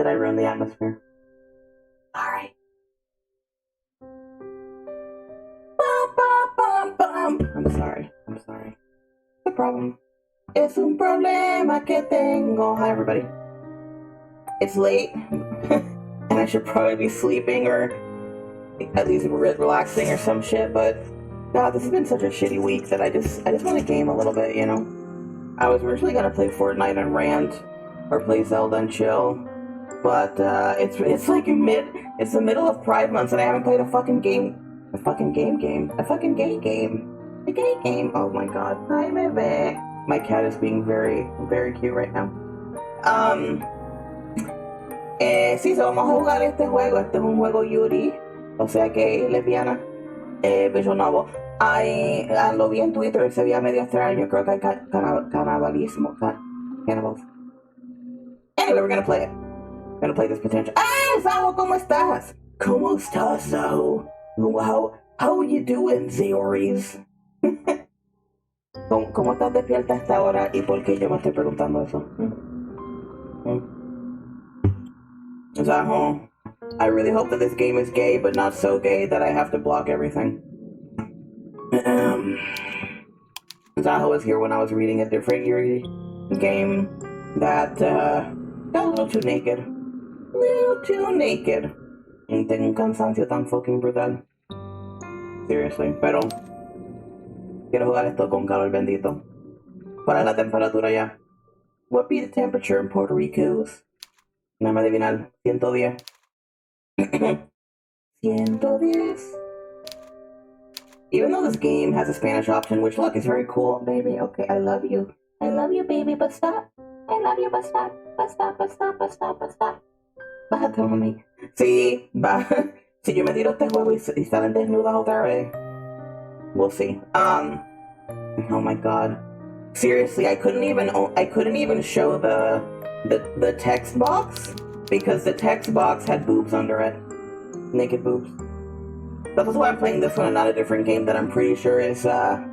Did I ruin the atmosphere? Alright. I'm sorry. The problem. Es un problema que tengo. Hi, everybody. It's late, and I should probably be sleeping or at least relaxing or some shit, but God, this has been such a shitty week that I just want to game a little bit, you know? I was originally gonna play Fortnite and rant, or play Zelda and chill, but it's like it's the middle of Pride Month and I haven't played a fucking gay game. Oh my God, hi bebe. My cat is being very, very cute right now. Sí, so vamos a jugar este juego. Este es un juego yuri, o sea que lesbiana, bello novo. Lo vi en Twitter, se veía medio extraño. Creo que hay canibalismo. Cannibals. Anyway, we're gonna play it. We're gonna play this potential. Sao, ¿cómo estás? ¿Cómo estás, Sao? How are you doing, Zeories? ¿Cómo estás despierta a esta hora y por qué yo me estoy preguntando eso? Zaho, I really hope that this game is gay, but not so gay that I have to block everything. Zaho was here when I was reading a different Yuri game that got a little too naked. Y tengo un cansancio tan fucking brutal. Seriously, pero quiero jugar esto con calor bendito. ¿Cuál es la temperatura ya? What be the temperature in Puerto Rico's? Nada más adivinar, 110. 110. Even though this game has a Spanish option, which look is very cool, baby. Okay, I love you, baby, but stop. I love you, but stop. Bájate, mami. Sí, va. Si yo me tiro este juego y salen desnudas otra vez, we'll see. Oh my God. Seriously, I couldn't even show the text box because the text box had boobs under it. Naked boobs. That's why I'm playing this one and not a different game that I'm pretty sure is a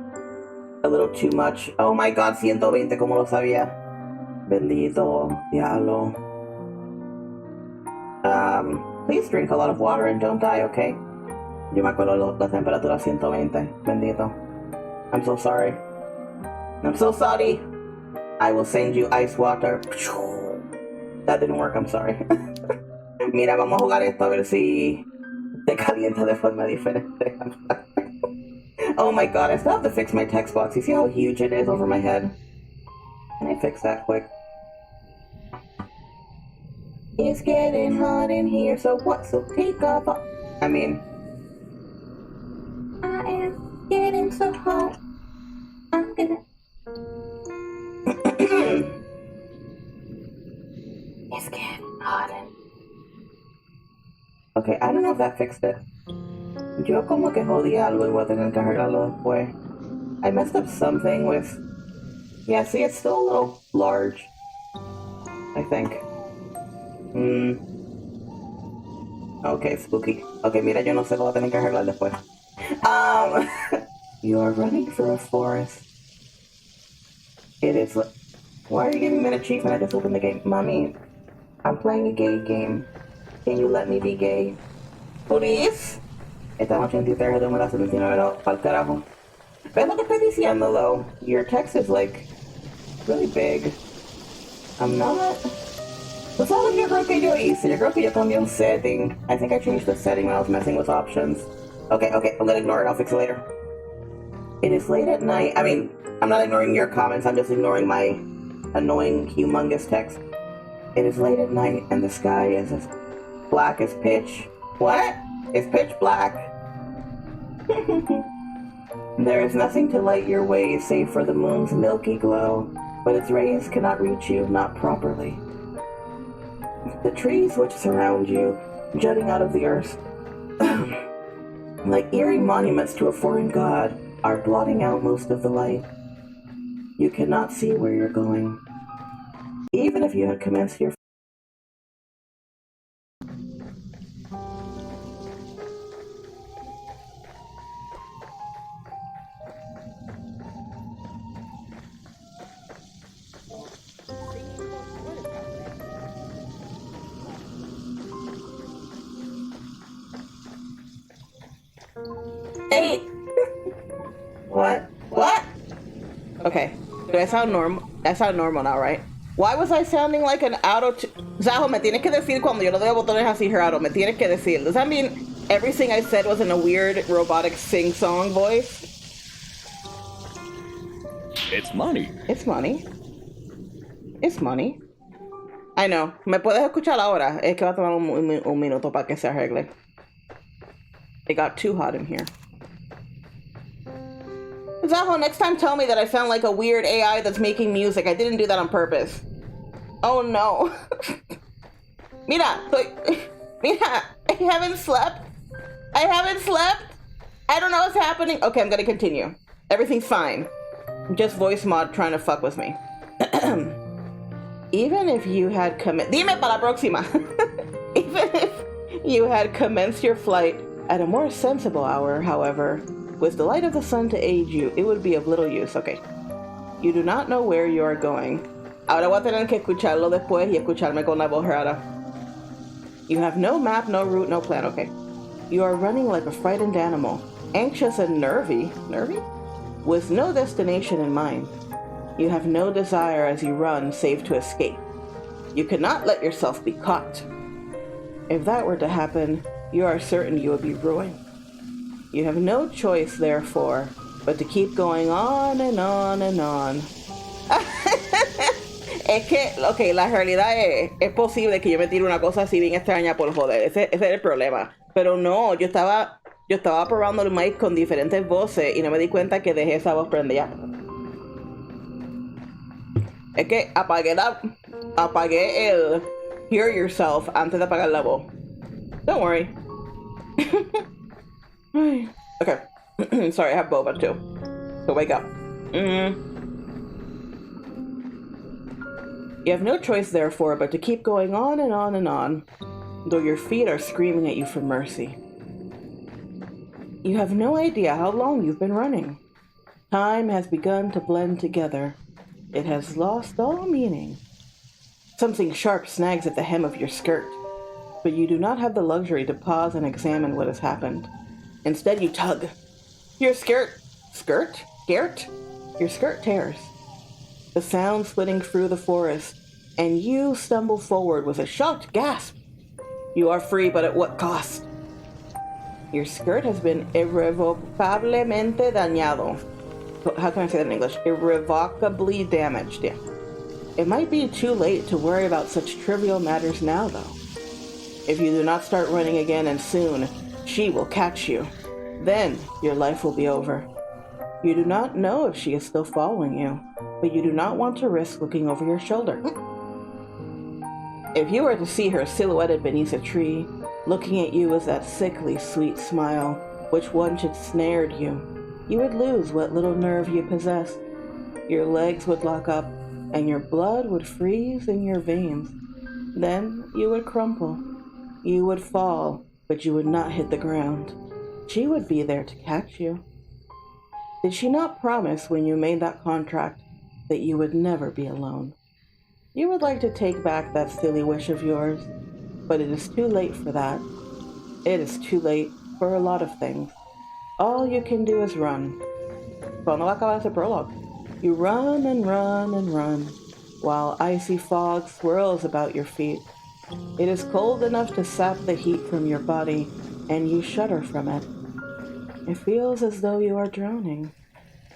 little too much. Oh my God, 120, como lo sabía. Bendito, diablo. Please drink a lot of water and don't die, okay? Yo me acuerdo la temperatura 120. Bendito. I'm so sorry. I will send you ice water. That didn't work, I'm sorry. Mira, vamos a jugar esto a ver si te calienta de forma diferente. Oh my God, I still have to fix my text box. You see how huge it is over my head? Can I fix that quick? It's getting hot in here, so what? So take off. I am getting so hot. I'm gonna. It's getting hot in. Okay, I don't know if that fixed it. Yo como que jodí algo y voy a tener que arreglarlo después. I messed up something with. Yeah, see, it's still a little large. I think. Okay, spooky. Okay, mira, yo no sé, lo voy a tener que arreglar después. You are running through a forest. It is. Why are you giving me an achievement? I just opened the game. Mommy, I'm playing a gay game. Can you let me be gay? Please? Estamos 83 de número 79, pa'l carajo. ¿Ves lo que estoy diciendo, though? Your text is, like, really big. I'm not. What's all of your creo que yo hice? Yo creo que yo cambié un setting. I think I changed the setting when I was messing with options. Okay, I'm gonna ignore it. I'll fix it later. It is late at night. I mean, I'm not ignoring your comments. I'm just ignoring my annoying, humongous text. It is late at night, and the sky is as black as pitch. What? It's pitch black. There is nothing to light your way save for the moon's milky glow, but its rays cannot reach you, not properly. The trees which surround you, jutting out of the earth, like eerie monuments to a foreign god, are blotting out most of the light. You cannot see where you're going. Even if you had commenced your What? What? Okay. Do I sound normal? I sound normal now, right? Why was I sounding like an auto? Zaho, me tienes que decir cuando yo no doy botones así, Gerardo. Me tienes que decir. Does that mean everything I said was in a weird robotic sing-song voice? It's money. It's money. It's money. I know. ¿Me puedes escuchar ahora? Es que va a tomar un minuto para que se arregle. It got too hot in here. Zaho, next time tell me that I sound like a weird AI that's making music. I didn't do that on purpose. Oh no. Mira, mira, I haven't slept. I haven't slept. I don't know what's happening. Okay, I'm gonna continue. Everything's fine. Just voice mod trying to fuck with me. Even if you had Dime para la próxima. Even if you had commenced your flight at a more sensible hour, however, with the light of the sun to aid you, it would be of little use. Okay. You do not know where you are going. Ahora voy a tener que escucharlo después y escucharme con la voz rara. You have no map, no route, no plan. Okay. You are running like a frightened animal, anxious and nervy, with no destination in mind. You have no desire as you run save to escape. You cannot let yourself be caught. If that were to happen, you are certain you would be ruined. You have no choice, therefore, but to keep going on and on and on. Es que, ok, la realidad es posible que yo me tire una cosa así bien extraña por joder. Ese es el problema. Pero no, yo estaba probando el mic con diferentes voces y no me di cuenta que dejé esa voz prendida. Es que apagué el Hear Yourself antes de apagar la voz. Don't worry. Okay. Sorry, I have boba too. So wake up. You have no choice, therefore, but to keep going on and on and on, though your feet are screaming at you for mercy. You have no idea how long you've been running. Time has begun to blend together. It has lost all meaning. Something sharp snags at the hem of your skirt, but you do not have the luxury to pause and examine what has happened. Instead, you tug. Your skirt tears. The sound splitting through the forest, and you stumble forward with a shocked gasp. You are free, but at what cost? Your skirt has been irrevocablemente dañado. How can I say that in English? Irrevocably damaged, yeah. It might be too late to worry about such trivial matters now, though. If you do not start running again, and soon, she will catch you. Then your life will be over. You do not know if she is still following you, but you do not want to risk looking over your shoulder. If you were to see her silhouetted beneath a tree, looking at you with that sickly sweet smile, which once had snared you, you would lose what little nerve you possessed. Your legs would lock up, and your blood would freeze in your veins. Then you would crumple. You would fall, but you would not hit the ground. She would be there to catch you. Did she not promise when you made that contract that you would never be alone? You would like to take back that silly wish of yours, but it is too late for that. It is too late for a lot of things. All you can do is run. Cuando va a acabar ese prologue? You run and run and run, while icy fog swirls about your feet. It is cold enough to sap the heat from your body, and you shudder from it. It feels as though you are drowning.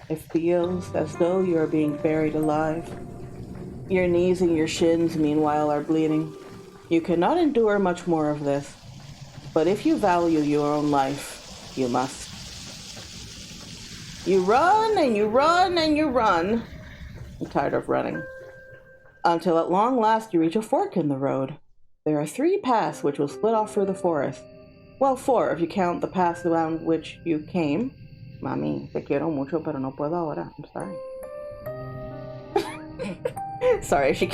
It feels as though you are being buried alive. Your knees and your shins, meanwhile, are bleeding. You cannot endure much more of this, but if you value your own life, you must. You run and you run and you run. I'm tired of running. Until at long last you reach a fork in the road. There are 3 paths which will split off through the forest. Well, 4 if you count the path around which you came. Mami, te quiero mucho, pero no puedo ahora. I'm sorry. Sorry, she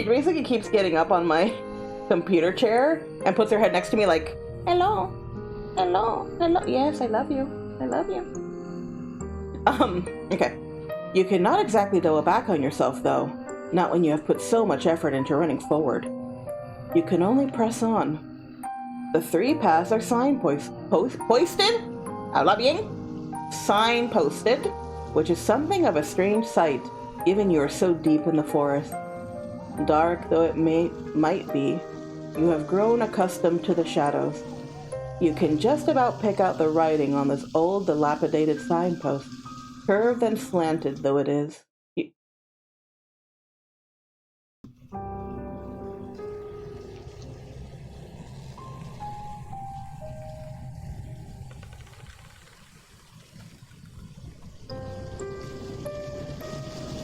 basically keeps getting up on my computer chair and puts her head next to me like, hello, hello, hello. Yes, I love you. I love you. Okay. You cannot exactly double back on yourself, though. Not when you have put so much effort into running forward. You can only press on. The 3 paths are signposted? Habla bien? sign posted, which is something of a strange sight, given you are so deep in the forest. Dark though it might be, you have grown accustomed to the shadows. You can just about pick out the writing on this old, dilapidated signpost, curved and slanted though it is.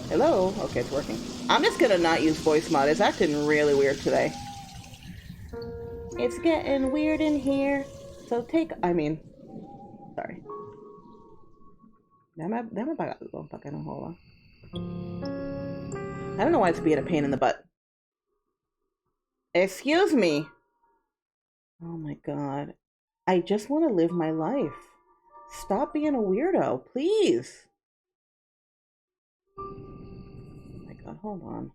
Hello? Okay, it's working. I'm just gonna not use voice mod. It's acting really weird today. It's getting weird in here. So sorry. Déjame apagarlo para que no joda. I don't know why it's being a pain in the butt. Excuse me. Oh my god. I just want to live my life. Stop being a weirdo, please. Oh my god, hold on.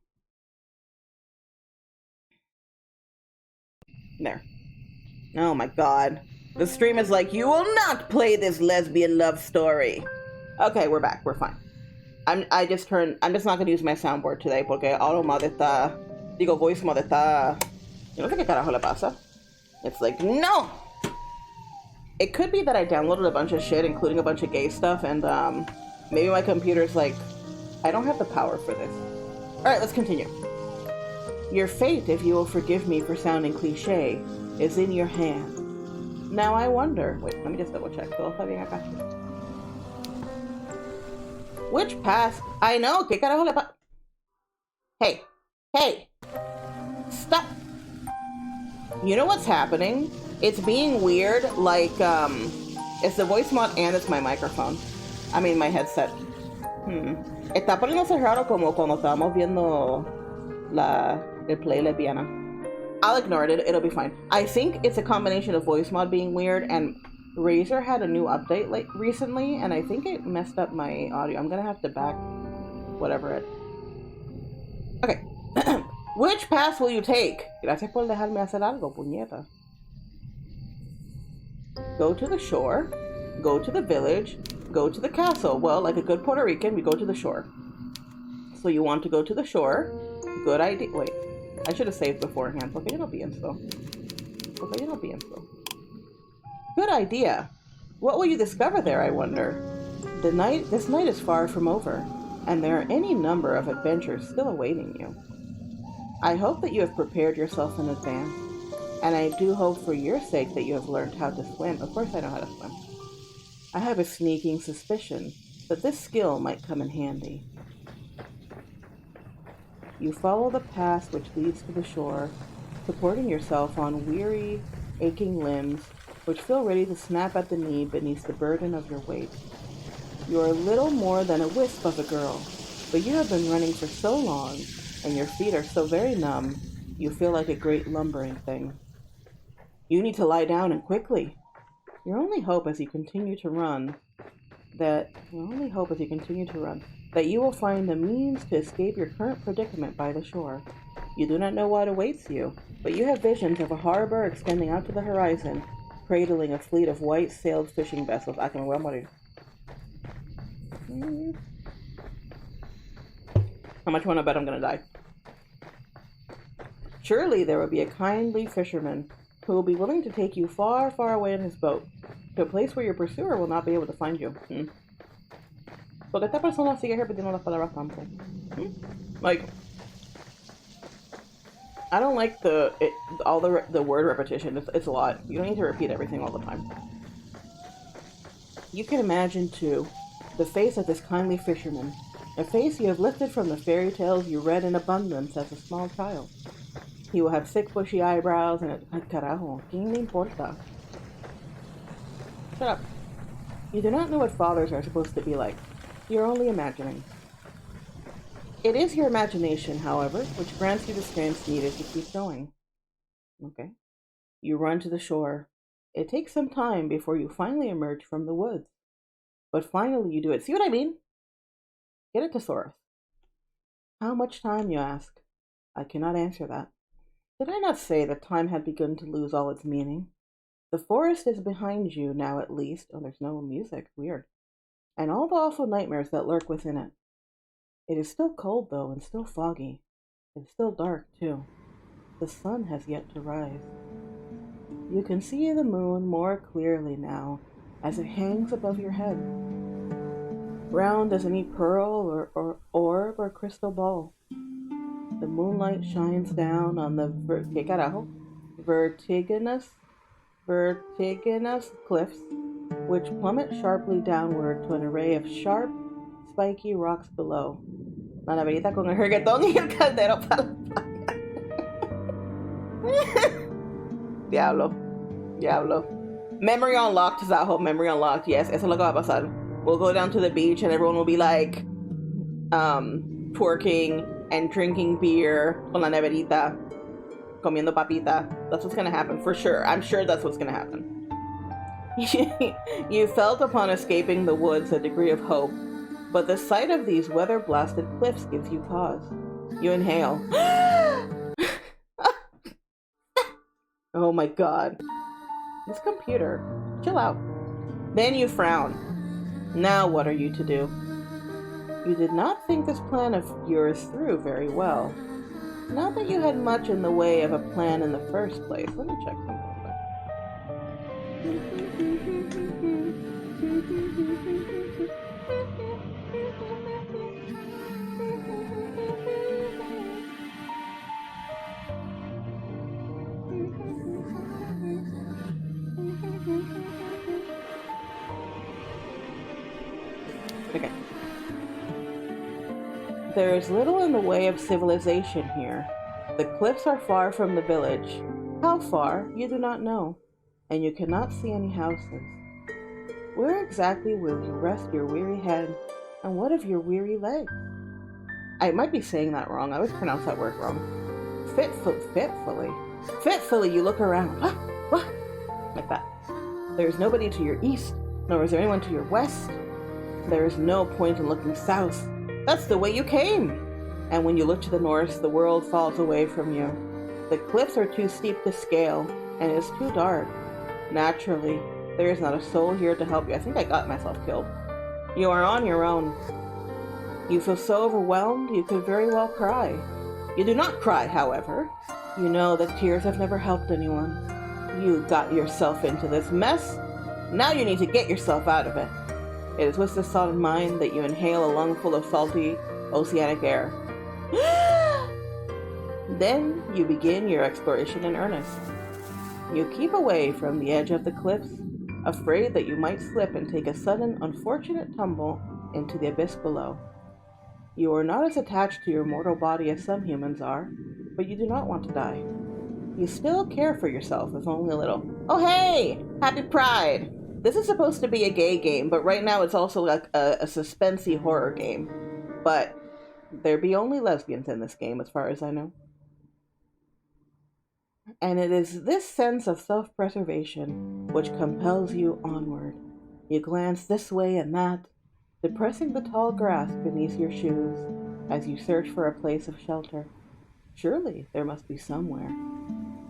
There. Oh my god. The stream is like, you will not play this lesbian love story. Okay, we're back. We're fine. I'm just not gonna use my soundboard today porque auto mod está, voice mod está, yo no sé qué carajo le pasa. It's like, no! It could be that I downloaded a bunch of shit, including a bunch of gay stuff, and maybe my computer's like, I don't have the power for this. Alright, let's continue. Your fate, if you will forgive me for sounding cliche, is in your hand. Now I wonder, wait, let me just double check. Which path? I know, ¿qué carajo le pasa? Hey, hey, stop. You know what's happening? It's being weird, like, it's the voice mod and it's my microphone. I mean, my headset. Está poniéndose raro como cuando estábamos viendo el play lesbiana. I'll ignore it, it'll be fine. I think it's a combination of voice mod being weird and Razer had a new update recently, and I think it messed up my audio. I'm gonna have to back whatever it... Okay. Which path will you take? Gracias por dejarme hacer algo, puñeta. Go to the shore, go to the village, go to the castle. Well, like a good Puerto Rican, we go to the shore. So you want to go to the shore. Good idea. Wait, I should have saved beforehand. Porque yo no pienso. Good idea. What will you discover there, I wonder? This night is far from over, and there are any number of adventures still awaiting you. I hope that you have prepared yourself in advance, and I do hope for your sake that you have learned how to swim. Of course I know how to swim. I have a sneaking suspicion that this skill might come in handy. You follow the path which leads to the shore, supporting yourself on weary, aching limbs, which feel ready to snap at the knee beneath the burden of your weight. You are little more than a wisp of a girl, but you have been running for so long, and your feet are so very numb, you feel like a great lumbering thing. You need to lie down and quickly. Your only hope as you continue to run, that you will find the means to escape your current predicament by the shore. You do not know what awaits you, but you have visions of a harbor extending out to the horizon, cradling a fleet of white-sailed fishing vessels. I can morir. How much want to bet I'm gonna die? Surely there will be a kindly fisherman who will be willing to take you far, far away in his boat, to a place where your pursuer will not be able to find you. Porque esta persona sigue repitiendo las palabras tanto. Like, I don't like all the word repetition. It's a lot. You don't need to repeat everything all the time. You can imagine, too, the face of this kindly fisherman, a face you have lifted from the fairy tales you read in abundance as a small child. He will have thick, bushy eyebrows and ay, carajo, ¿quién le importa? Shut up. You do not know what fathers are supposed to be like. You're only imagining. It is your imagination, however, which grants you the strength needed to keep going. Okay. You run to the shore. It takes some time before you finally emerge from the woods. But finally you do it. See what I mean? Get it to Soros. How much time, you ask? I cannot answer that. Did I not say that time had begun to lose all its meaning? The forest is behind you now, at least. Oh, there's no music. Weird. and all the awful nightmares that lurk within it. It is still cold, though, and still foggy. It's still dark, too. The sun has yet to rise. You can see the moon more clearly now as it hangs above your head, round as any pearl or orb or crystal ball. The moonlight shines down on the vertiginous cliffs, which plummet sharply downward to an array of sharp, spiky rocks below. La neverita con el reggaetón y el caldero para Diablo. Diablo. Memory unlocked, Zaho. Memory unlocked. Yes, eso es lo que va a pasar. We'll go down to the beach and everyone will be like, twerking and drinking beer con la neverita, comiendo papita. That's what's gonna happen for sure. I'm sure that's what's gonna happen. You felt upon escaping the woods a degree of hope, but the sight of these weather-blasted cliffs gives you pause. You inhale. Oh my god. This computer. Chill out. Then you frown. Now what are you to do? You did not think this plan of yours through very well. Not that you had much in the way of a plan in the first place. Let me check something. Okay. There is little in the way of civilization here. The cliffs are far from the village. How far, you do not know, and you cannot see any houses. Where exactly will you rest your weary head, and what of your weary legs? I might be saying that wrong. I always pronounce that word wrong. Fitfully, you look around. What? Like that. There is nobody to your east, nor is there anyone to your west. There is no point in looking south. That's the way you came. And when you look to the north, the world falls away from you. The cliffs are too steep to scale, and it is too dark. Naturally, there is not a soul here to help you. I think I got myself killed. You are on your own. You feel so overwhelmed, you could very well cry. You do not cry, however. You know that tears have never helped anyone. You got yourself into this mess. Now you need to get yourself out of it. It is with this thought in mind that you inhale a lungful of salty oceanic air. Then you begin your exploration in earnest. You keep away from the edge of the cliffs, afraid that you might slip and take a sudden, unfortunate tumble into the abyss below. You are not as attached to your mortal body as some humans are, but you do not want to die. You still care for yourself, if only a little. Oh hey! Happy Pride! This is supposed to be a gay game, but right now it's also like a suspensey horror game. But there be only lesbians in this game, as far as I know. And it is this sense of self-preservation which compels you onward. You glance this way and that, depressing the tall grass beneath your shoes as you search for a place of shelter. Surely there must be somewhere.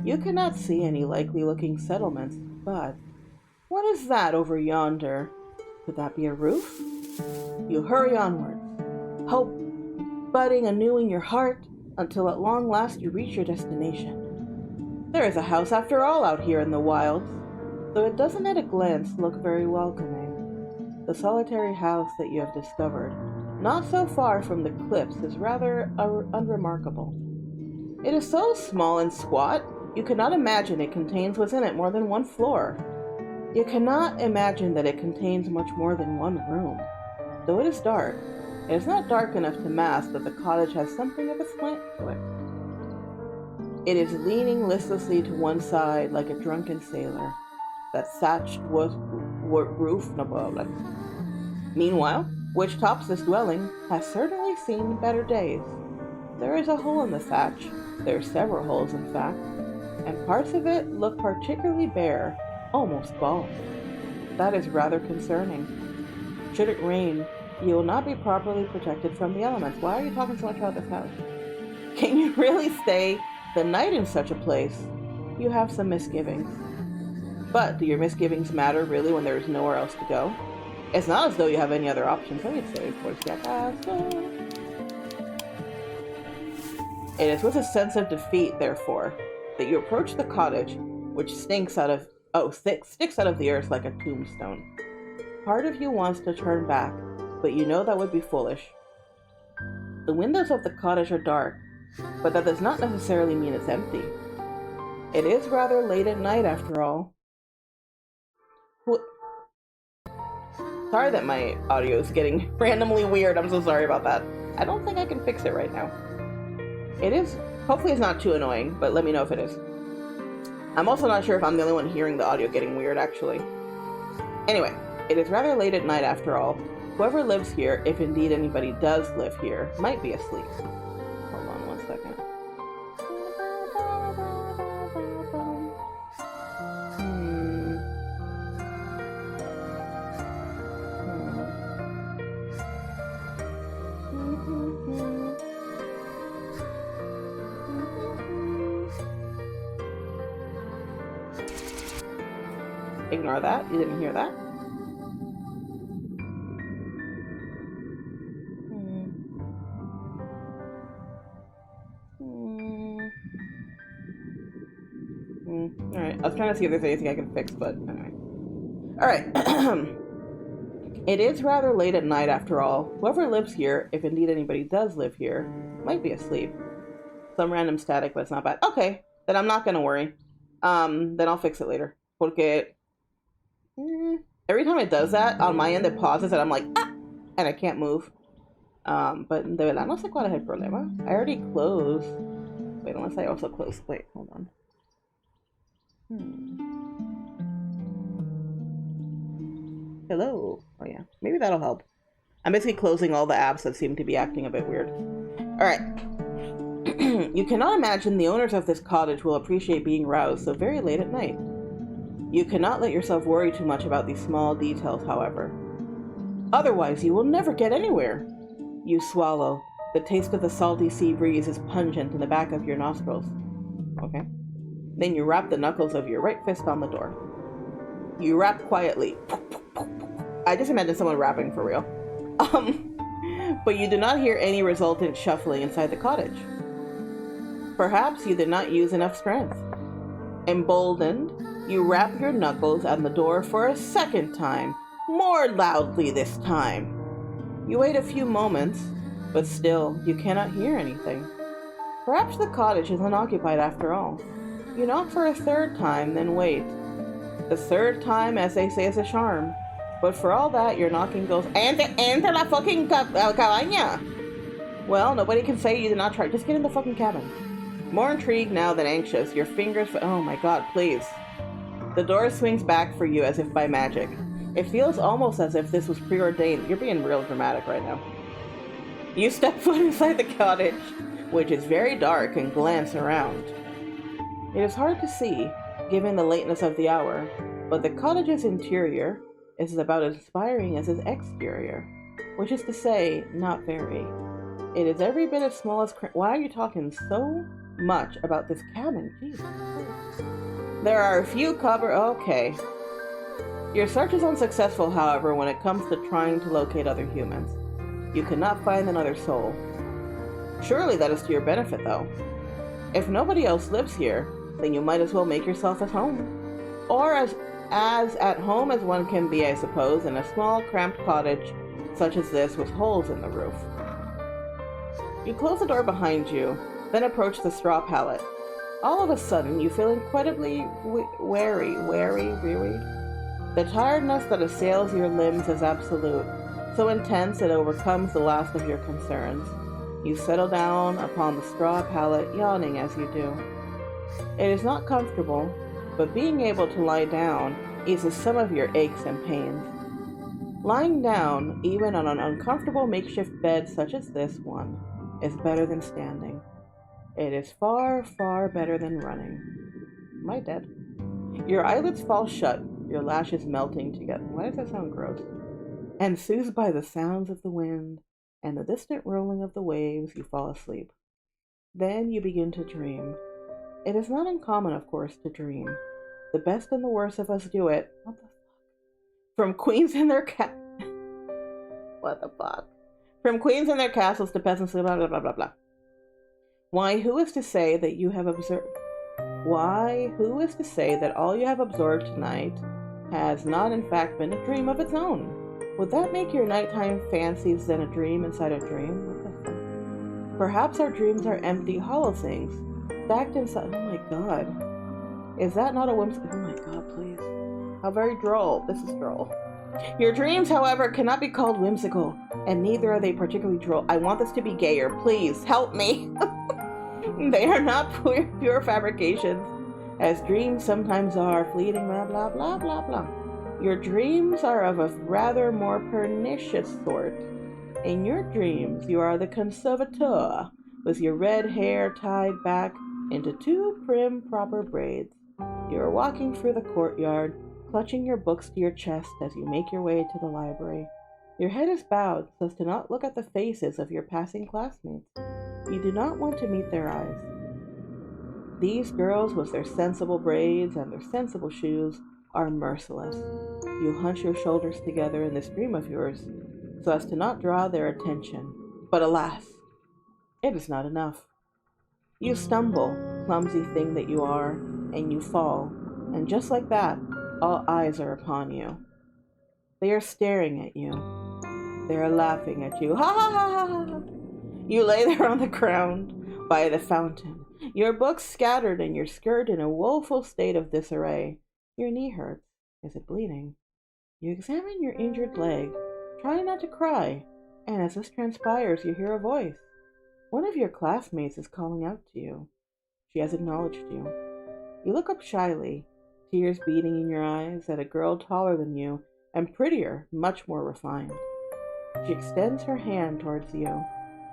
You cannot see any likely-looking settlements, but what is that over yonder? Could that be a roof? You hurry onward, hope budding anew in your heart until at long last you reach your destination. There is a house after all out here in the wilds, though it doesn't at a glance look very welcoming. The solitary house that you have discovered, not so far from the cliffs, is rather unremarkable. It is so small and squat, you cannot imagine it contains within it more than one floor. You cannot imagine that it contains much more than one room. Though it is dark, it is not dark enough to mask that the cottage has something of a slant to it. It is leaning listlessly to one side like a drunken sailor, that thatched roof. Meanwhile, which tops this dwelling has certainly seen better days. There is a hole in the thatch. There are several holes, in fact, and parts of it look particularly bare, almost bald. That is rather concerning. Should it rain, you will not be properly protected from the elements. Why are you talking so much about this house? Can you really stay the night in such a place? You have some misgivings. But do your misgivings matter really when there is nowhere else to go? It's not as though you have any other options. Let me say, por si acaso. It is with a sense of defeat, therefore, that you approach the cottage, which sticks out of the earth like a tombstone. Part of you wants to turn back, but you know that would be foolish. The windows of the cottage are dark, but that does not necessarily mean it's empty. It is rather late at night, after all. Sorry that my audio is getting randomly weird. I'm so sorry about that. I don't think I can fix it right now. It is. Hopefully it's not too annoying, but let me know if it is. I'm also not sure if I'm the only one hearing the audio getting weird, actually. Anyway, it is rather late at night, after all. Whoever lives here, if indeed anybody does live here, might be asleep. Hold on one second. Ignore that. You didn't hear that. Alright, I was trying to see if there's anything I can fix, but anyway. Alright. It is rather late at night, after all. Whoever lives here, if indeed anybody does live here, might be asleep. Some random static, but it's not bad. Okay, then I'm not gonna worry. Then I'll fix it later. Porque every time it does that, on my end it pauses and I'm like, ah! And I can't move. But de verdad no sé cuál es el problema. I already closed. Wait, unless I also closed. Wait, hold on. Hello. Oh yeah, maybe that'll help. I'm basically closing all the apps that seem to be acting a bit weird. Alright. You cannot imagine the owners of this cottage will appreciate being roused so very late at night. You cannot let yourself worry too much about these small details, however. Otherwise, you will never get anywhere. You swallow. The taste of the salty sea breeze is pungent in the back of your nostrils. Okay. Then you rap the knuckles of your right fist on the door. You rap quietly. I just imagine someone rapping for real. But you do not hear any resultant shuffling inside the cottage. Perhaps you did not use enough strength. Emboldened, you rap your knuckles on the door for a second time, more loudly this time. You wait a few moments, but still, you cannot hear anything. Perhaps the cottage is unoccupied after all. You knock for a third time, then wait. The third time, as they say, is a charm. But for all that, your knocking goes, Enter la fucking cabaña! Well, nobody can say you did not try. Just get in the fucking cabin. More intrigued now than anxious, your fingers... Oh my god, please. The door swings back for you as if by magic. It feels almost as if this was preordained. You're being real dramatic right now. You step foot inside the cottage, which is very dark, and glance around. It is hard to see, given the lateness of the hour, but the cottage's interior is about as inspiring as its exterior, which is to say, not very. It is every bit as small as... Why are you talking so much about this cabin? Jeez. There are a few Okay. Your search is unsuccessful, however, when it comes to trying to locate other humans. You cannot find another soul. Surely that is to your benefit, though. If nobody else lives here, then you might as well make yourself at home. Or as at home as one can be, I suppose, in a small, cramped cottage such as this with holes in the roof. You close the door behind you, then approach the straw pallet. All of a sudden, you feel incredibly weary. The tiredness that assails your limbs is absolute, so intense it overcomes the last of your concerns. You settle down upon the straw pallet, yawning as you do. It is not comfortable, but being able to lie down eases some of your aches and pains. Lying down, even on an uncomfortable makeshift bed such as this one, is better than standing. It is far, far better than running. Am I dead? Your eyelids fall shut, your lashes melting together. Why does that sound gross? And soothed by the sounds of the wind and the distant rolling of the waves, you fall asleep. Then you begin to dream. It is not uncommon, of course, to dream. The best and the worst of us do it. What the fuck? From queens in their What the fuck? From queens and their castles to peasants, blah, blah, blah, blah, blah. Why, who is to say that you have observed... Why, who is to say that all you have absorbed tonight has not in fact been a dream of its own? Would that make your nighttime fancies then a dream inside a dream? What the fuck? Perhaps our dreams are empty, hollow things, stacked inside... Oh my god. Is that not a whimsical... Oh my god, please. How very droll. This is droll. Your dreams, however, cannot be called whimsical, and neither are they particularly droll. I want this to be gayer. Please, help me. They are not pure fabrications, as dreams sometimes are, fleeting, blah, blah, blah, blah, blah. Your dreams are of a rather more pernicious sort. In your dreams, you are the conservateur, with your red hair tied back into two prim, proper braids. You are walking through the courtyard, clutching your books to your chest as you make your way to the library. Your head is bowed so as to not look at the faces of your passing classmates. You do not want to meet their eyes. These girls, with their sensible braids and their sensible shoes, are merciless. You hunch your shoulders together in this dream of yours so as to not draw their attention. But alas, it is not enough. You stumble, clumsy thing that you are, and you fall, and just like that, all eyes are upon you. They are staring at you. They are laughing at you. Ha ha ha ha ha! You lay there on the ground by the fountain, your books scattered and your skirt in a woeful state of disarray. Your knee hurts. Is it bleeding? You examine your injured leg, trying not to cry, and as this transpires, you hear a voice. One of your classmates is calling out to you. She has acknowledged you. You look up shyly, tears beating in your eyes, at a girl taller than you and prettier, much more refined. She extends her hand towards you.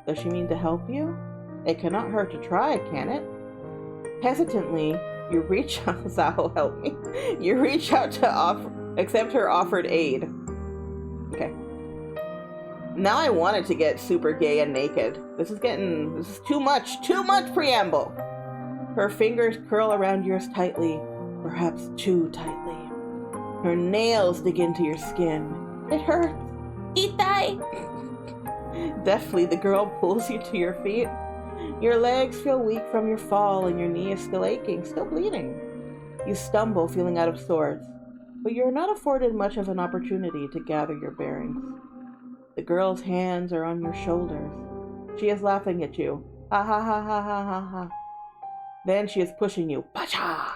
Does she mean to help you? It cannot hurt to try, can it? Hesitantly, you reach out. Zaho, help me. You reach out to accept her offered aid. Okay. Now I wanted to get super gay and naked. This is too much preamble. Her fingers curl around yours tightly, perhaps too tightly. Her nails dig into your skin. It hurts. Itai! Deftly, the girl pulls you to your feet. Your legs feel weak from your fall, and your knee is still aching, still bleeding. You stumble, feeling out of sorts, but you are not afforded much of an opportunity to gather your bearings. The girl's hands are on your shoulders. She is laughing at you. Ha ha ha ha ha ha ha. Then she is pushing you. Pacha!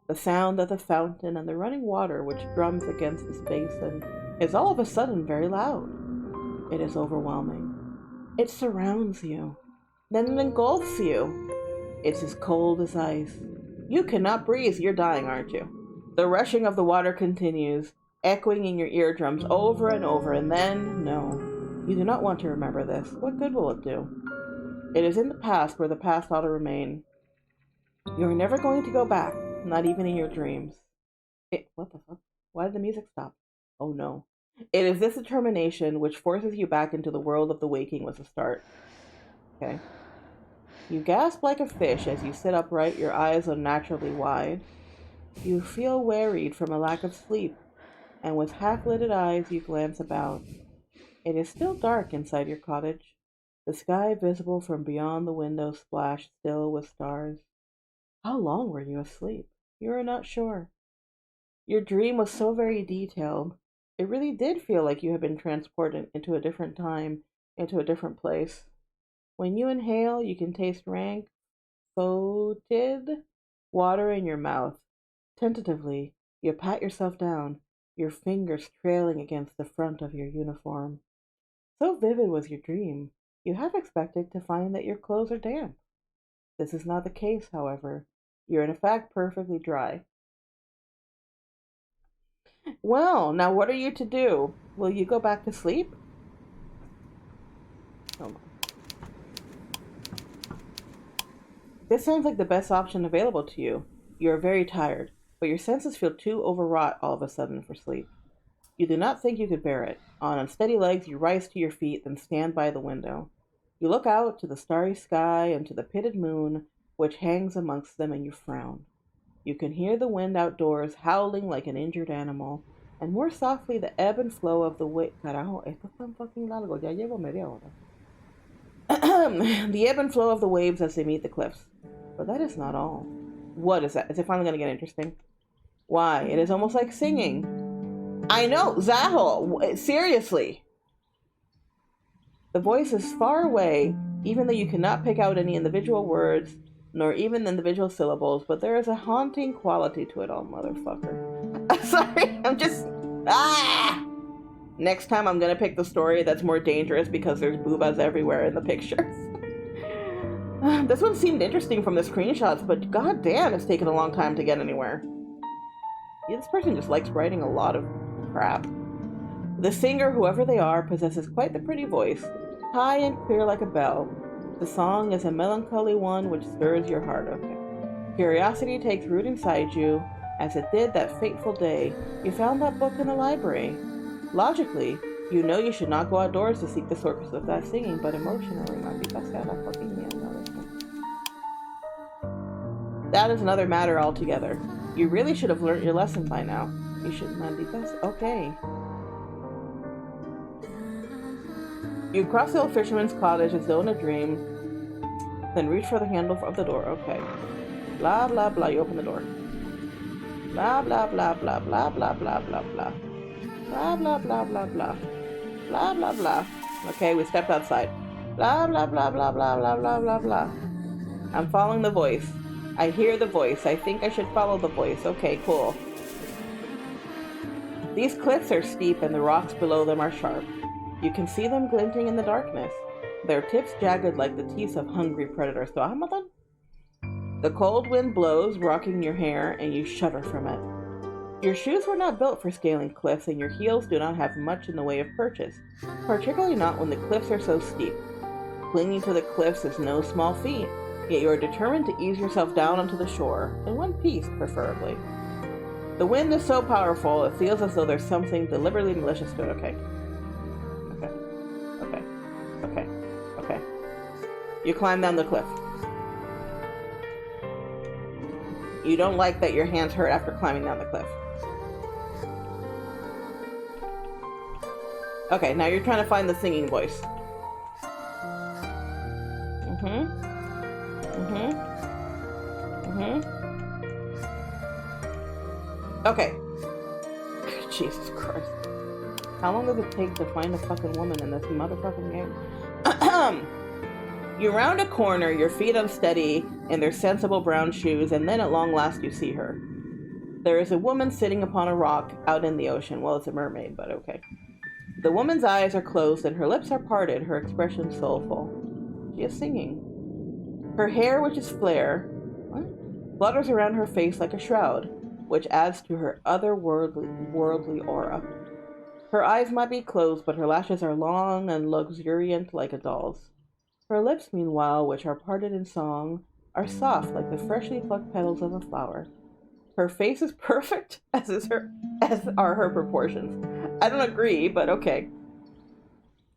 The sound of the fountain and the running water which drums against this basin is all of a sudden very loud. It is overwhelming. It surrounds you. Then it engulfs you. It's as cold as ice. You cannot breathe. You're dying, aren't you? The rushing of the water continues, echoing in your eardrums over and over, and then, no. You do not want to remember this. What good will it do? It is in the past where the past ought to remain. You are never going to go back, not even in your dreams. What the fuck? Why did the music stop? Oh no. It is this determination which forces you back into the world of the waking with a start. Okay. You gasp like a fish as you sit upright, your eyes unnaturally wide. You feel wearied from a lack of sleep, and with half-lidded eyes you glance about. It is still dark inside your cottage, the sky visible from beyond the window splashed still with stars. How long were you asleep? You are not sure. Your dream was so very detailed. It really did feel like you had been transported into a different time, into a different place. When you inhale, you can taste rank, fetid water in your mouth. Tentatively, you pat yourself down, your fingers trailing against the front of your uniform. So vivid was your dream, you half expected to find that your clothes are damp. This is not the case, however. You're in fact perfectly dry. Well, now what are you to do? Will you go back to sleep? Hold on. This sounds like the best option available to you. You are very tired, but your senses feel too overwrought all of a sudden for sleep. You do not think you could bear it. On unsteady legs, you rise to your feet, then stand by the window. You look out to the starry sky and to the pitted moon, which hangs amongst them, and you frown. You can hear the wind outdoors howling like an injured animal, and more softly the ebb and flow of the wave. Carajo, esto es tan fucking largo. Ya llevo media hora. The ebb and flow of the waves as they meet the cliffs. But that is not all. What is that? Is it finally going to get interesting? Why, it is almost like singing. I know, Zaho, seriously. The voice is far away, even though you cannot pick out any individual words, nor even individual syllables, but there is a haunting quality to it all, motherfucker. Sorry, I'm just... Ah! Next time I'm gonna pick the story that's more dangerous because there's boobas everywhere in the pictures. This one seemed interesting from the screenshots, but goddamn, it's taken a long time to get anywhere. Yeah, this person just likes writing a lot of crap. The singer, whoever they are, possesses quite the pretty voice, high and clear like a bell. The song is a melancholy one which stirs your heart. Okay. Curiosity takes root inside you, as it did that fateful day you found that book in the library. Logically, you know you should not go outdoors to seek the source of that singing, but emotionally, that is another matter altogether. You really should have learned your lesson by now. You should not be best. Okay. You cross the old fisherman's cottage as though in a dream, then reach for the handle of the door. Okay. Blah, blah, blah. You open the door. Blah, blah, blah, blah, blah, blah, blah, blah, blah. Blah, blah, blah, blah, blah. Blah, blah, blah. Okay, we stepped outside. Blah, blah, blah, blah, blah, blah, blah, blah, blah. I'm following the voice. I hear the voice. I think I should follow the voice. Okay, cool. These cliffs are steep and the rocks below them are sharp. You can see them glinting in the darkness, their tips jagged like the teeth of hungry predators. The cold wind blows, rocking your hair, and you shudder from it. Your shoes were not built for scaling cliffs, and your heels do not have much in the way of purchase, particularly not when the cliffs are so steep. Clinging to the cliffs is no small feat, yet you are determined to ease yourself down onto the shore, in one piece, preferably. The wind is so powerful, it feels as though there's something deliberately malicious to it. Okay. Okay. You climb down the cliff. You don't like that your hands hurt after climbing down the cliff. Okay, now you're trying to find the singing voice. Okay. Jesus Christ. How long does it take to find a fucking woman in this motherfucking game? You round a corner, your feet unsteady in their sensible brown shoes, and then at long last you see her. There is a woman sitting upon a rock out in the ocean. Well, it's a mermaid, but okay. The woman's eyes are closed and her lips are parted, her expression soulful. She is singing. Her hair, which is flare, flutters around her face like a shroud, which adds to her otherworldly aura. Her eyes might be closed, but her lashes are long and luxuriant like a doll's. Her lips, meanwhile, which are parted in song, are soft like the freshly plucked petals of a flower. Her face is perfect, as are her proportions. I don't agree, but okay.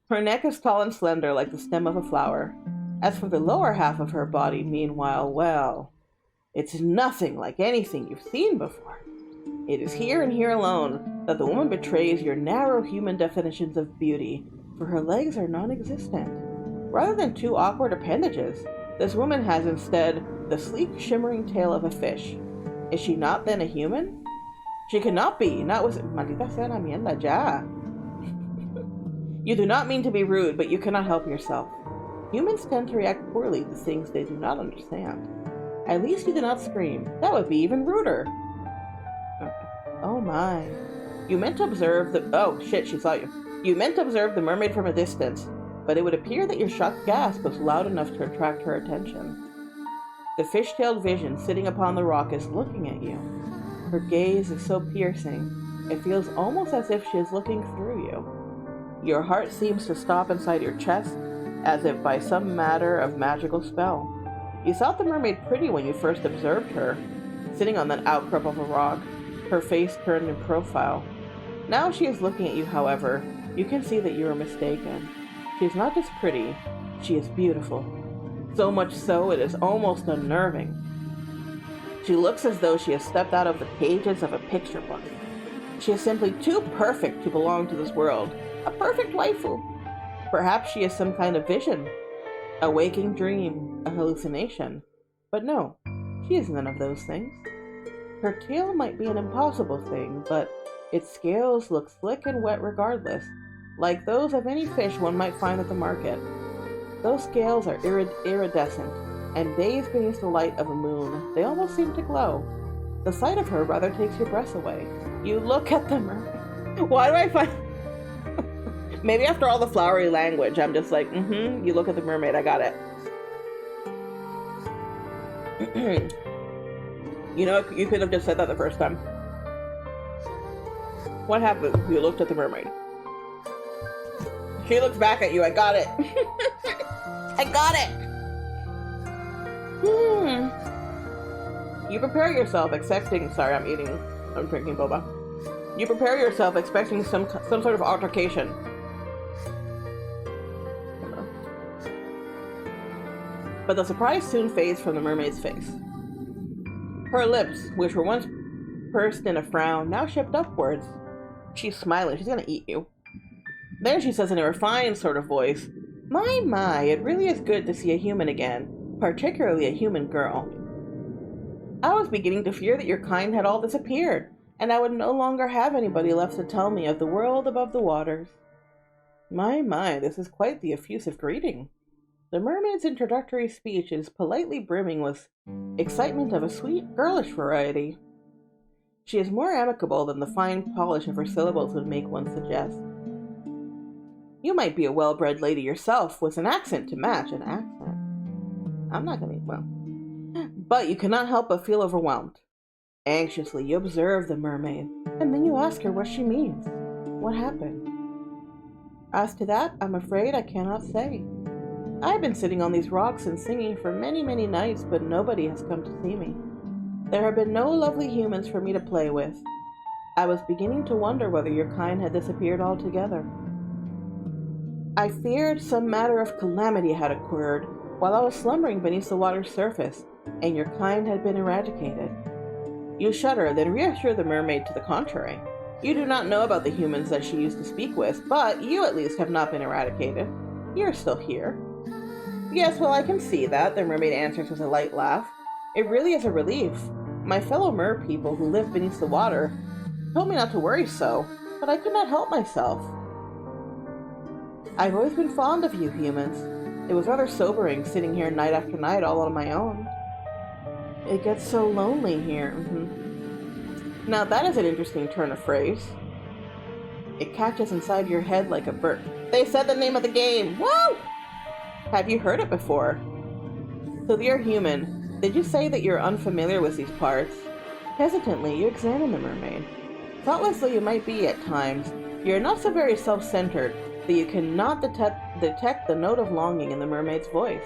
Her neck is tall and slender like the stem of a flower. As for the lower half of her body, meanwhile, well, it's nothing like anything you've seen before. It is here and here alone that the woman betrays your narrow human definitions of beauty, for her legs are non-existent. Rather than two awkward appendages, this woman has instead the sleek, shimmering tail of a fish. Is she not then a human? She cannot be, not with... Maldita sea la mierda, ya. You do not mean to be rude, but you cannot help yourself. Humans tend to react poorly to things they do not understand. At least you do not scream. That would be even ruder. Okay. Oh my. You meant to observe the... Oh, shit, she saw you. You meant to observe the mermaid from a distance, but it would appear that your shocked gasp was loud enough to attract her attention. The fish-tailed vision sitting upon the rock is looking at you. Her gaze is so piercing, it feels almost as if she is looking through you. Your heart seems to stop inside your chest, as if by some matter of magical spell. You thought the mermaid pretty when you first observed her, sitting on that outcrop of a rock, her face turned in profile. Now she is looking at you, however, you can see that you are mistaken. She is not just pretty, she is beautiful. So much so, it is almost unnerving. She looks as though she has stepped out of the pages of a picture book. She is simply too perfect to belong to this world. A perfect waifu. Perhaps she is some kind of vision, a waking dream, a hallucination. But no, she is none of those things. Her tail might be an impossible thing, but its scales look slick and wet regardless, like those of any fish one might find at the market. Those scales are iridescent, and bathed beneath the light of a moon, they almost seem to glow. The sight of her rather takes your breath away. You look at the mermaid. Why do I find... Maybe after all the flowery language, I'm just like, you look at the mermaid, I got it. You know, you could have just said that the first time. What happened? You looked at the mermaid. She looks back at you, I got it. I got it! You prepare yourself expecting... Sorry, I'm drinking boba. You prepare yourself expecting some sort of altercation. But the surprise soon fades from the mermaid's face. Her lips, which were once pursed in a frown, now shift upwards. She's smiling. She's gonna eat you. Then she says in a refined sort of voice, My, it really is good to see a human again, particularly a human girl. I was beginning to fear that your kind had all disappeared, and I would no longer have anybody left to tell me of the world above the waters. My, this is quite the effusive greeting. The mermaid's introductory speech is politely brimming with excitement of a sweet, girlish variety. She is more amicable than the fine polish of her syllables would make one suggest. You might be a well-bred lady yourself, with an accent to match an accent. I'm not gonna, well. But you cannot help but feel overwhelmed. Anxiously, you observe the mermaid, and then you ask her what she means. What happened? As to that, I'm afraid I cannot say. I have been sitting on these rocks and singing for many, many nights, but nobody has come to see me. There have been no lovely humans for me to play with. I was beginning to wonder whether your kind had disappeared altogether. I feared some matter of calamity had occurred while I was slumbering beneath the water's surface, and your kind had been eradicated. You shudder, then reassure the mermaid to the contrary. You do not know about the humans that she used to speak with, but you at least have not been eradicated. You're still here. Yes, well, I can see that, the mermaid answers with a light laugh. It really is a relief. My fellow mer people who live beneath the water told me not to worry so, but I could not help myself. I've always been fond of you humans. It was rather sobering sitting here night after night all on my own. It gets so lonely here. Now that is an interesting turn of phrase. It catches inside your head like a bird. They said the name of the game! Woo! Have you heard it before? So you're human. Did you say that you're unfamiliar with these parts? Hesitantly, you examine the mermaid. Thoughtless though you might be at times, you're not so very self-centered that you cannot detect the note of longing in the mermaid's voice.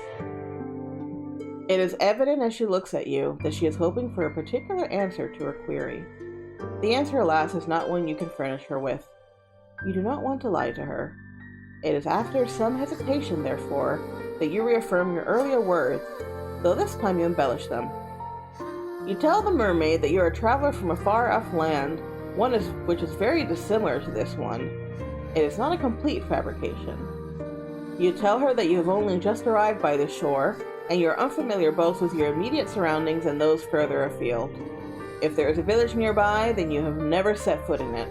It is evident as she looks at you that she is hoping for a particular answer to her query. The answer, alas, is not one you can furnish her with. You do not want to lie to her. It is after some hesitation, therefore, that you reaffirm your earlier words, though this time you embellish them. You tell the mermaid that you are a traveler from a far-off land, which is very dissimilar to this one. It is not a complete fabrication. You tell her that you have only just arrived by the shore, and you are unfamiliar both with your immediate surroundings and those further afield. If there is a village nearby, then you have never set foot in it.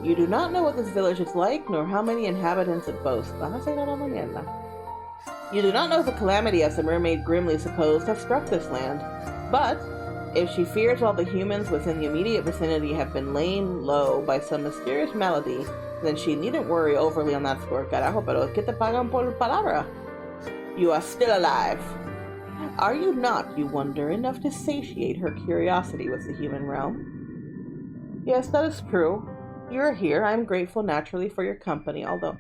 You do not know what this village is like, nor how many inhabitants it boasts. You do not know if a calamity, as the mermaid grimly supposed, has struck this land. But, if she fears all the humans within the immediate vicinity have been laid low by some mysterious malady, then she needn't worry overly on that score. Carajo, pero ¿qué te pagan por palabra? You are still alive. Are you not, you wonder, enough to satiate her curiosity with the human realm? Yes, that is true. You are here. I am grateful naturally for your company, although...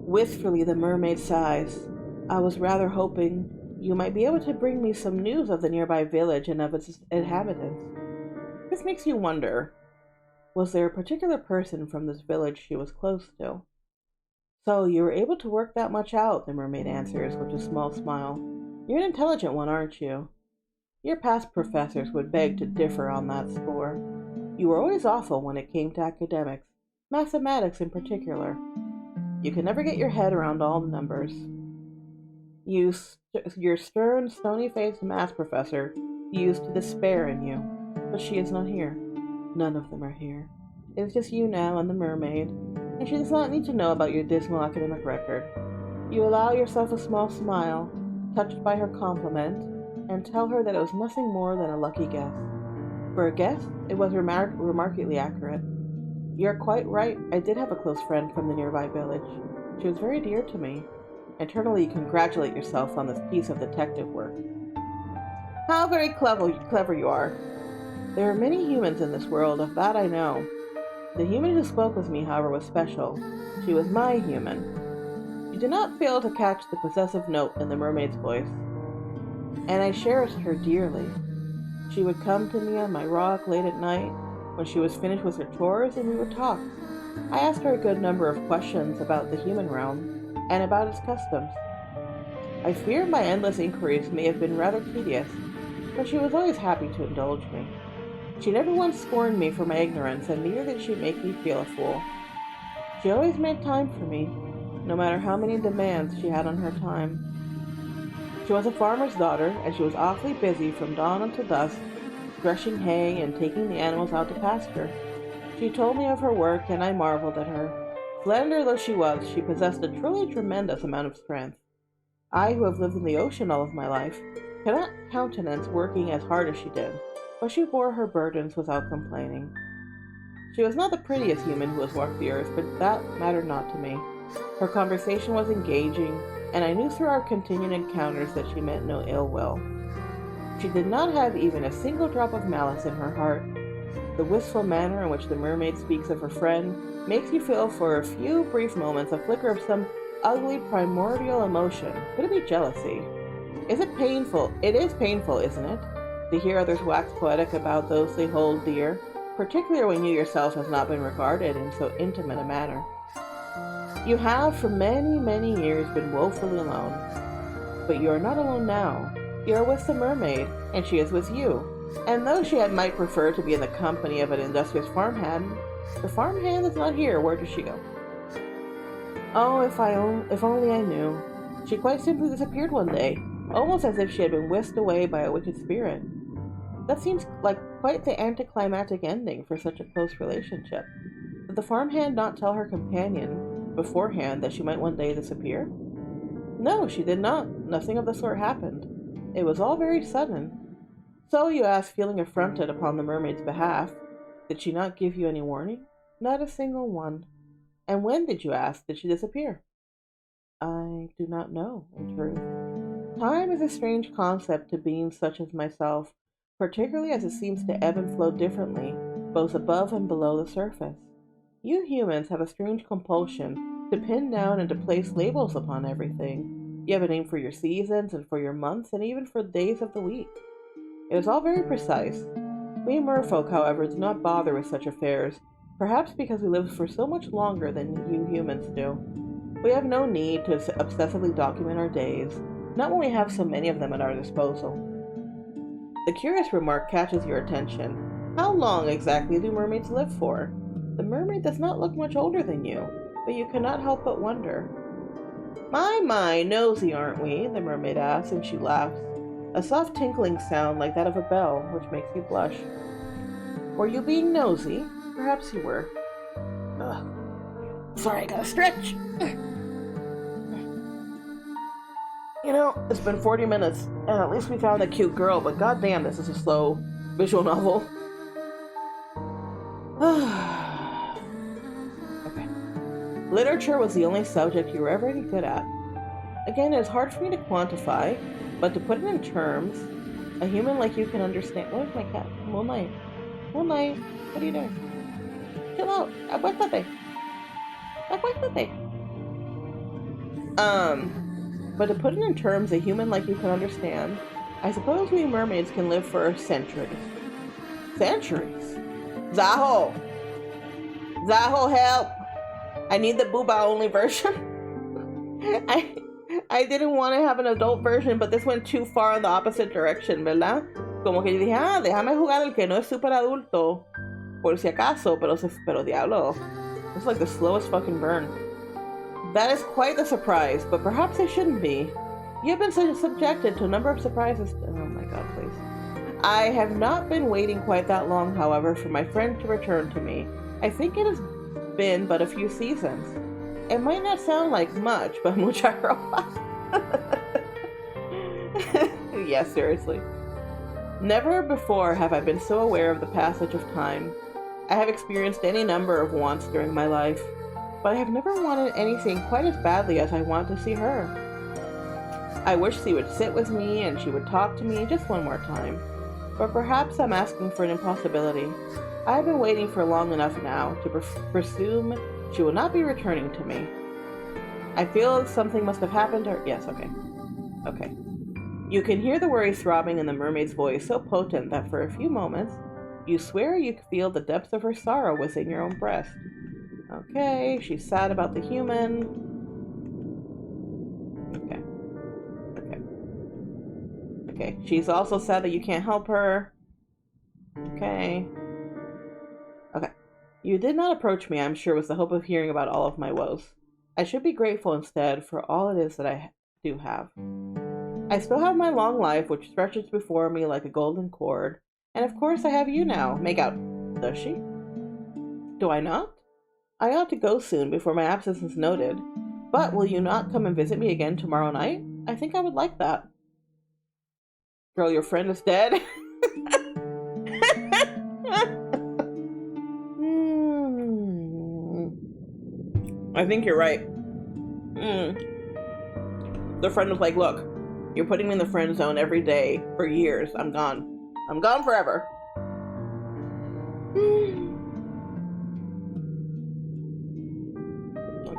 Wistfully the mermaid sighs. I was rather hoping you might be able to bring me some news of the nearby village and of its inhabitants. This makes you wonder, was there a particular person from this village she was close to? So you were able to work that much out, the mermaid answers with a small smile. You're an intelligent one, aren't you? Your past professors would beg to differ on that score. You were always awful when it came to academics, mathematics in particular. You could never get your head around all the numbers. Your stern, stony-faced math professor used to despair in you, but she is not here. None of them are here. It is just you now and the mermaid, and she does not need to know about your dismal academic record. You allow yourself a small smile, touched by her compliment, and tell her that it was nothing more than a lucky guess. For a guess, it was remarkably accurate. You are quite right, I did have a close friend from the nearby village. She was very dear to me. Internally, you congratulate yourself on this piece of detective work. How very clever you are. There are many humans in this world, of that I know. The human who spoke with me, however, was special. She was my human. You did not fail to catch the possessive note in the mermaid's voice, and I cherished her dearly. She would come to me on my rock late at night when she was finished with her chores, and we would talk. I asked her a good number of questions about the human realm and about its customs. I fear my endless inquiries may have been rather tedious, but she was always happy to indulge me. She never once scorned me for my ignorance, and neither did she make me feel a fool. She always made time for me, no matter how many demands she had on her time. She was a farmer's daughter, and she was awfully busy from dawn until dusk, threshing hay and taking the animals out to pasture. She told me of her work, and I marveled at her. Slender though she was, she possessed a truly tremendous amount of strength. I, who have lived in the ocean all of my life, cannot countenance working as hard as she did, but she bore her burdens without complaining. She was not the prettiest human who has walked the earth, but that mattered not to me. Her conversation was engaging, and I knew through our continued encounters that she meant no ill will. She did not have even a single drop of malice in her heart. The wistful manner in which the mermaid speaks of her friend makes you feel for a few brief moments a flicker of some ugly primordial emotion. Could it be jealousy? Is it painful? It is painful, isn't it, to hear others wax poetic about those they hold dear, particularly when you yourself has not been regarded in so intimate a manner. You have for many, many years been woefully alone, but you are not alone now. You are with the mermaid, and she is with you. And though she might prefer to be in the company of an industrious farmhand, the farmhand is not here. Where does she go? Oh, if only I knew. She quite simply disappeared one day, almost as if she had been whisked away by a wicked spirit. That seems like quite the anticlimactic ending for such a close relationship. Did the farmhand not tell her companion beforehand that she might one day disappear? No, she did not. Nothing of the sort happened. It was all very sudden. So, you ask, feeling affronted upon the mermaid's behalf, did she not give you any warning? Not a single one. And when, did you ask, did she disappear? I do not know, in truth. Time is a strange concept to beings such as myself, particularly as it seems to ebb and flow differently, both above and below the surface. You humans have a strange compulsion to pin down and to place labels upon everything. You have a name for your seasons and for your months and even for the days of the week. It is all very precise. We merfolk, however, do not bother with such affairs, perhaps because we live for so much longer than you humans do. We have no need to obsessively document our days, not when we have so many of them at our disposal. The curious remark catches your attention. How long exactly do mermaids live for? The mermaid does not look much older than you, but you cannot help but wonder. My, nosy, aren't we? The mermaid asks, and she laughs. A soft tinkling sound like that of a bell, which makes you blush. Were you being nosy? Perhaps you were. Ugh. Sorry, I gotta stretch. You know, it's been 40 minutes, and at least we found a cute girl, but goddamn, this is a slow visual novel. Okay. Literature was the only subject you were ever any good at. Again, it is hard for me to quantify, but to put it in terms, a human like you can understand. What is my cat? Moonlight. Moonlight, what are you doing? Chill out. Acuéstate. Acuéstate. But to put it in terms a human like you can understand, I suppose we mermaids can live for centuries. Centuries? Zaho! Zaho, help! I need the booba only version. I didn't want to have an adult version, but this went too far in the opposite direction, ¿verdad? Como que yo dije, déjame jugar el que no es super adulto, por si acaso, pero diablo, it's like the slowest fucking burn. That is quite the surprise, but perhaps it shouldn't be. You have been subjected to a number of surprises. Oh my god, please. I have not been waiting quite that long, however, for my friend to return to me. I think it has been but a few seasons. It might not sound like much, but mucha ropa. Yeah, seriously. Never before have I been so aware of the passage of time. I have experienced any number of wants during my life, but I have never wanted anything quite as badly as I want to see her. I wish she would sit with me and she would talk to me just one more time. But perhaps I'm asking for an impossibility. I have been waiting for long enough now to presume she will not be returning to me. I feel something must have happened to her. Yes, okay. Okay. You can hear the worry throbbing in the mermaid's voice, so potent that for a few moments, you swear you can feel the depths of her sorrow within your own breast. Okay, she's sad about the human. Okay. Okay. Okay, she's also sad that you can't help her. Okay. Okay. You did not approach me, I'm sure, with the hope of hearing about all of my woes. I should be grateful instead for all it is that I do have. I still have my long life, which stretches before me like a golden cord. And of course I have you now. Make out. Does she? Do I not? I ought to go soon before my absence is noted. But will you not come and visit me again tomorrow night? I think I would like that. Girl, your friend is dead? I think you're right. The friend was like, look, you're putting me in the friend zone every day for years. I'm gone. I'm gone forever.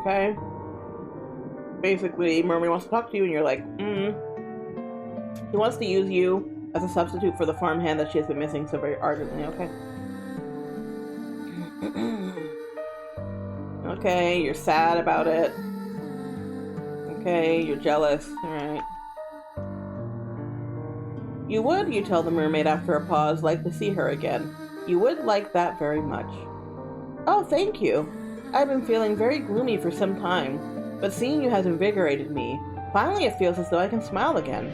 Okay. Basically, Mermaid wants to talk to you and you're like, She wants to use you as a substitute for the farmhand that she has been missing so very ardently, okay? Okay, you're sad about it. Okay, you're jealous. Alright. You would, you tell the mermaid after a pause, like to see her again. You would like that very much. Oh, thank you. I've been feeling very gloomy for some time, but seeing you has invigorated me. Finally, it feels as though I can smile again.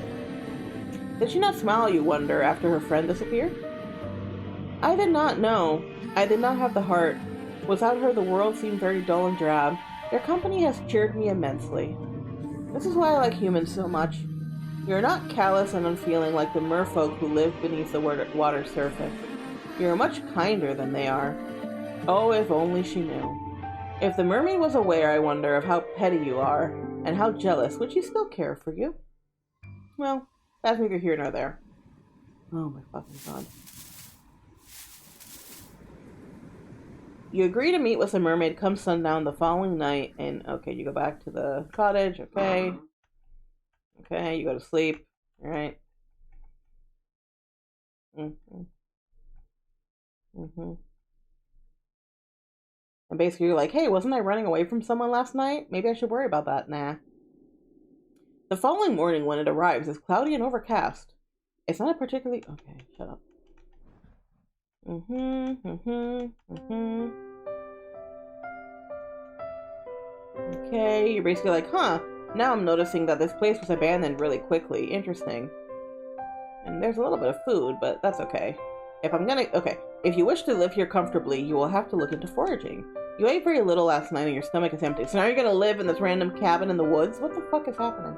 Did she not smile, you wonder, after her friend disappeared? I did not know. I did not have the heart. Without her, the world seemed very dull and drab. Your company has cheered me immensely. This is why I like humans so much. You're not callous and unfeeling like the merfolk who live beneath the water's surface. You're much kinder than they are. Oh, if only she knew. If the mermaid was aware, I wonder, of how petty you are, and how jealous, would she still care for you? Well, that's neither here nor there. Oh my fucking god. You agree to meet with the mermaid come sundown the following night, and okay, you go back to the cottage, okay. Okay, you go to sleep, alright. And basically you're like, hey, wasn't I running away from someone last night? Maybe I should worry about that. Nah. The following morning when it arrives is cloudy and overcast. It's not a particularly... Okay, shut up. Okay, you're basically like, huh, now I'm noticing that this place was abandoned really quickly. Interesting. And there's a little bit of food, but that's okay. If you wish to live here comfortably, you will have to look into foraging. You ate very little last night and your stomach is empty, so now you're gonna live in this random cabin in the woods? What the fuck is happening?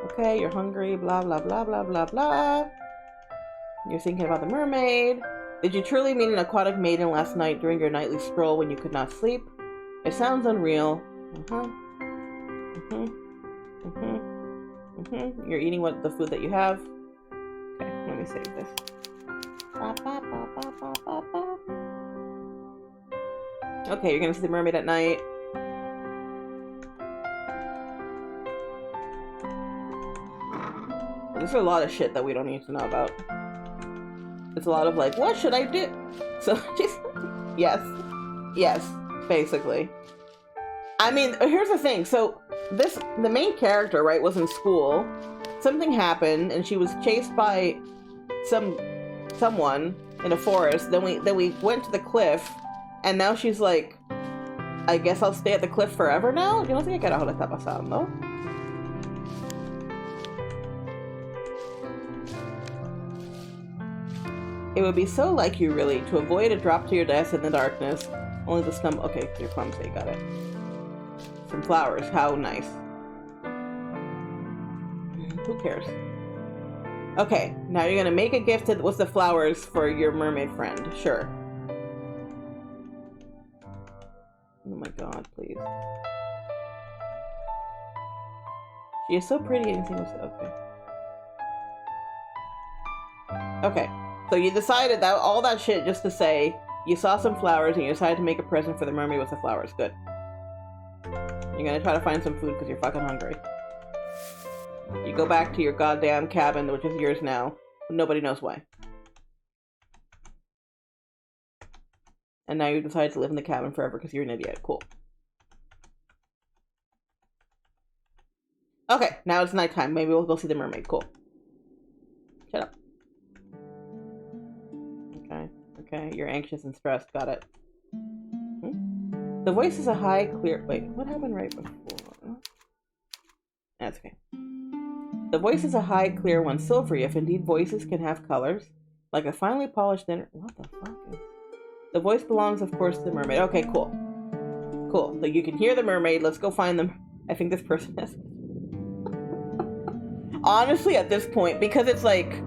Okay, you're hungry, blah, blah, blah, blah, blah, blah. You're thinking about the mermaid. Did you truly meet an aquatic maiden last night during your nightly stroll when you could not sleep? It sounds unreal. You're eating the food that you have. Okay, let me save this. Okay, you're gonna see the mermaid at night. There's a lot of shit that we don't need to know about. It's a lot of like, what should I do? So just, yes, basically. I mean, here's the thing. So the main character, right, was in school. Something happened and she was chased by someone in a forest. Then we went to the cliff, and now she's like, I guess I'll stay at the cliff forever now? Yo no sé qué carajo le está pasando. It would be so like you, really, to avoid a drop to your death in the darkness. Only to stumble. Okay, you're clumsy. Got it. Some flowers. How nice. Who cares? Okay, now you're gonna make a gift with the flowers for your mermaid friend. Sure. Oh my god, please. She is so pretty. Anything was okay. Okay, so you decided that all that shit just to say you saw some flowers and you decided to make a present for the mermaid with the flowers. Good. You're gonna try to find some food because you're fucking hungry. You go back to your goddamn cabin, which is yours now. Nobody knows why. And now you decide to live in the cabin forever because you're an idiot. Cool. Okay, now it's nighttime. Maybe we'll go see the mermaid. Cool. Shut up. Okay, you're anxious and stressed. Got it. The voice is a high, clear... Wait, what happened right before? That's okay. The voice is a high, clear one, silvery, if indeed voices can have colors. Like a finely polished inner... What the fuck is... The voice belongs, of course, to the mermaid. Okay, cool. Cool. So you can hear the mermaid. Let's go find them. I think this person is... Honestly, at this point, because it's like...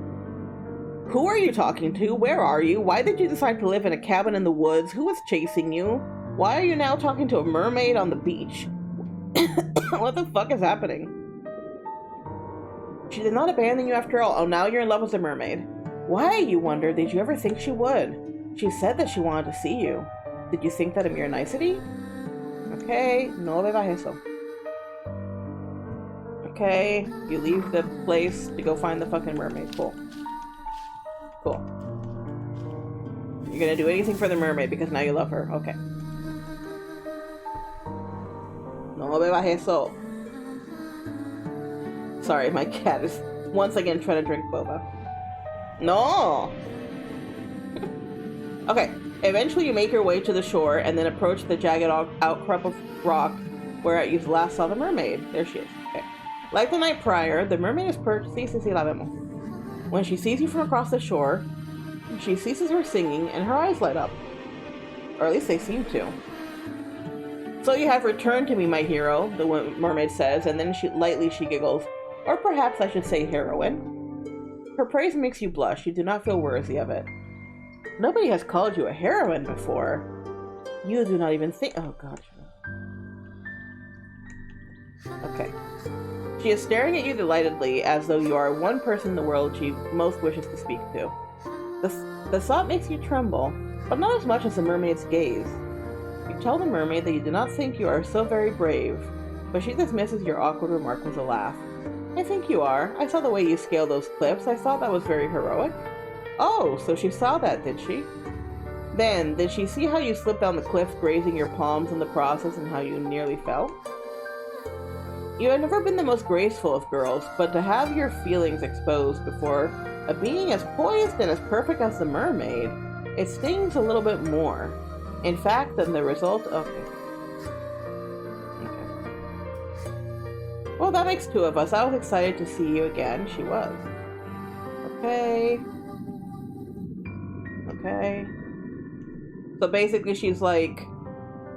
Who are you talking to? Where are you? Why did you decide to live in a cabin in the woods? Who is chasing you? Why are you now talking to a mermaid on the beach? What the fuck is happening? She did not abandon you after all. Oh, now you're in love with the mermaid. Why, you wonder, did you ever think she would? She said that she wanted to see you. Did you think that a mere nicety? Okay, no bebas eso. Okay, you leave the place to go find the fucking mermaid. Cool. Cool. You're gonna do anything for the mermaid because now you love her. Okay. No bebas eso. Sorry, my cat is once again trying to drink boba. No! Okay, eventually you make your way to the shore and then approach the jagged outcrop of rock where you last saw the mermaid. There she is. Okay. Like the night prior, the mermaid is perched. Sí, sí, sí, la vemos. When she sees you from across the shore, she ceases her singing and her eyes light up. Or at least they seem to. So you have returned to me, my hero, the mermaid says, and then she giggles. Or perhaps I should say heroine. Her praise makes you blush. You do not feel worthy of it. Nobody has called you a heroine before. You do not even think... Oh, God. Okay. She is staring at you delightedly, as though you are one person in the world she most wishes to speak to. The thought makes you tremble, but not as much as the mermaid's gaze. You tell the mermaid that you do not think you are so very brave, but she dismisses your awkward remark with a laugh. I think you are. I saw the way you scaled those cliffs. I thought that was very heroic. Oh, so she saw that, did she? Then, did she see how you slipped down the cliff, grazing your palms in the process, and how you nearly fell? You have never been the most graceful of girls, but to have your feelings exposed before a being as poised and as perfect as the mermaid, it stings a little bit more. In fact, than the result of... Okay. Well, that makes two of us. I was excited to see you again. She was. Okay. Okay. So basically she's like,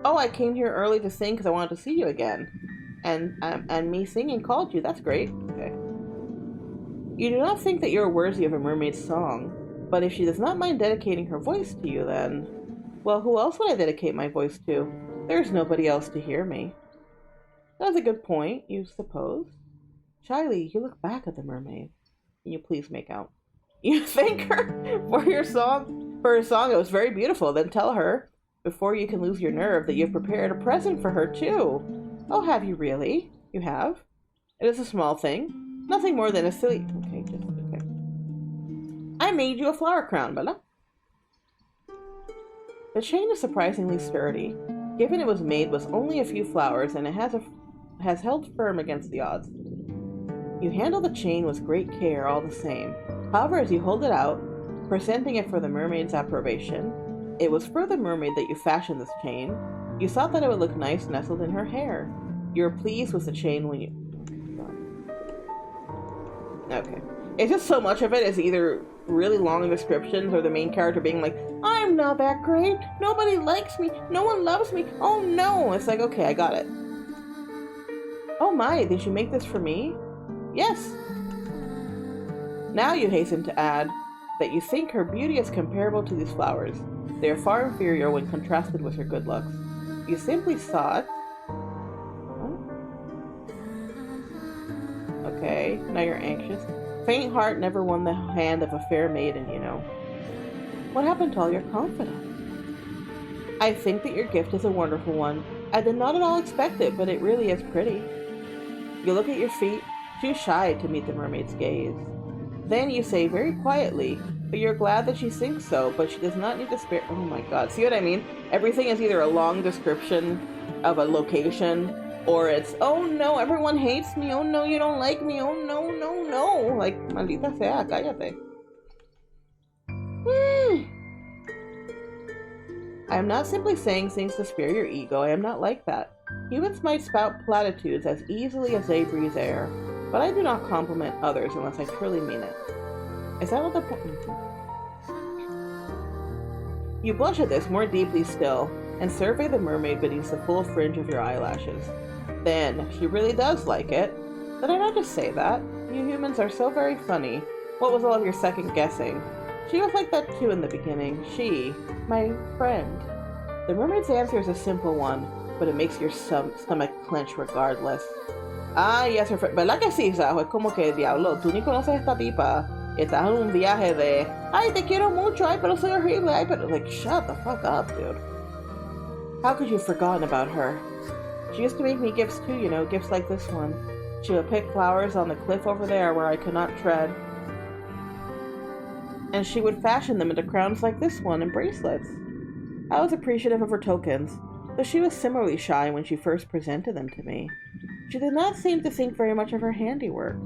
oh, I came here early to sing because I wanted to see you again. And me singing called you. That's great. Okay. You do not think that you're worthy of a mermaid's song, but if she does not mind dedicating her voice to you, then... Well, who else would I dedicate my voice to? There's nobody else to hear me. That's a good point, you suppose. Shyly, you look back at the mermaid. Can you please make out? You thank her for her song, it was very beautiful. Then tell her, before you can lose your nerve, that you've prepared a present for her, too. Oh, have you really? You have? It is a small thing. Nothing more than a silly... Okay, just... Okay. I made you a flower crown, Bella. The chain is surprisingly sturdy. Given it was made with only a few flowers, and it has held firm against the odds. You handle the chain with great care all the same. However, as you hold it out, presenting it for the mermaid's approbation, it was for the mermaid that you fashioned this chain. You thought that it would look nice nestled in her hair. You were pleased with the chain when you... Okay. It's just so much of it is either really long descriptions or the main character being like, I'm not that great. Nobody likes me. No one loves me. Oh no. It's like, okay, I got it. Oh my, did you make this for me? Yes. Now you hasten to add that you think her beauty is comparable to these flowers. They are far inferior when contrasted with her good looks. You simply thought... Okay, now you're anxious. Faint heart never won the hand of a fair maiden, you know. What happened to all your confidence? I think that your gift is a wonderful one. I did not at all expect it, but it really is pretty. You look at your feet, too shy to meet the mermaid's gaze. Then you say very quietly, but you're glad that she thinks so, but she does not need to spare... Oh my god, see what I mean? Everything is either a long description of a location, or it's, oh no, everyone hates me, oh no, you don't like me, oh no, no, no. Like, maldita sea, cállate. I am not simply saying things to spare your ego, I am not like that. Humans might spout platitudes as easily as they breathe air, but I do not compliment others unless I truly mean it. Is that what the point? You blush at this more deeply still, and survey the mermaid beneath the full fringe of your eyelashes. Then, if she really does like it, did I not just say that? You humans are so very funny. What was all of your second guessing? She was like that too in the beginning. She, my friend. The mermaid's answer is a simple one, but it makes your stomach clench regardless. Ah, yes, her friend. ¿Verdad que sí, Sajo? Es como que, diablo, tú ni conoces a esta tipa. Estás en un viaje de, ay, te quiero mucho, ay, pero soy horrible, ay, pero... Like, shut the fuck up, dude. How could you have forgotten about her? She used to make me gifts too, you know, gifts like this one. She would pick flowers on the cliff over there where I could not tread. And she would fashion them into crowns like this one and bracelets. I was appreciative of her tokens, though she was similarly shy when she first presented them to me. She did not seem to think very much of her handiwork.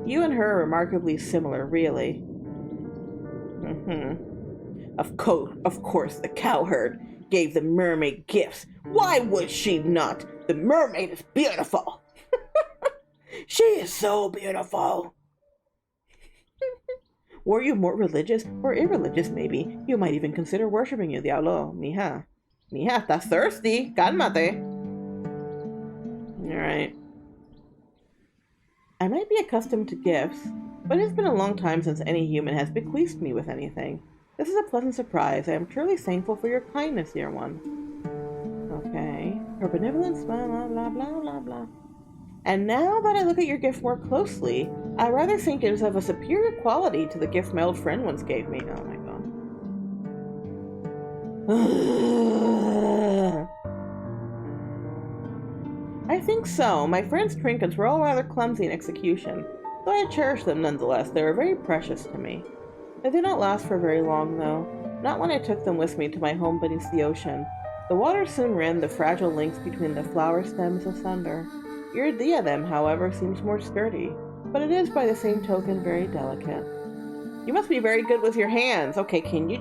You and her are remarkably similar, really. Of course, the cowherd gave the mermaid gifts. Why would she not? The mermaid is beautiful. She is so beautiful. Were you more religious or irreligious, maybe? You might even consider worshipping you, diablo. Mija, estás thirsty. Cálmate. Alright. I might be accustomed to gifts, but it has been a long time since any human has bequeathed me with anything. This is a pleasant surprise. I am truly thankful for your kindness, dear one. Okay. Her benevolent smile, blah, blah, blah, blah, blah. And now that I look at your gift more closely, I rather think it is of a superior quality to the gift my old friend once gave me. Oh my god. I think so. My friend's trinkets were all rather clumsy in execution, though I cherish them nonetheless. They were very precious to me. They did not last for very long, though. Not when I took them with me to my home beneath the ocean. The water soon ran the fragile links between the flower stems asunder. Your diadem, however, seems more sturdy, but it is by the same token very delicate. You must be very good with your hands. Okay, can you...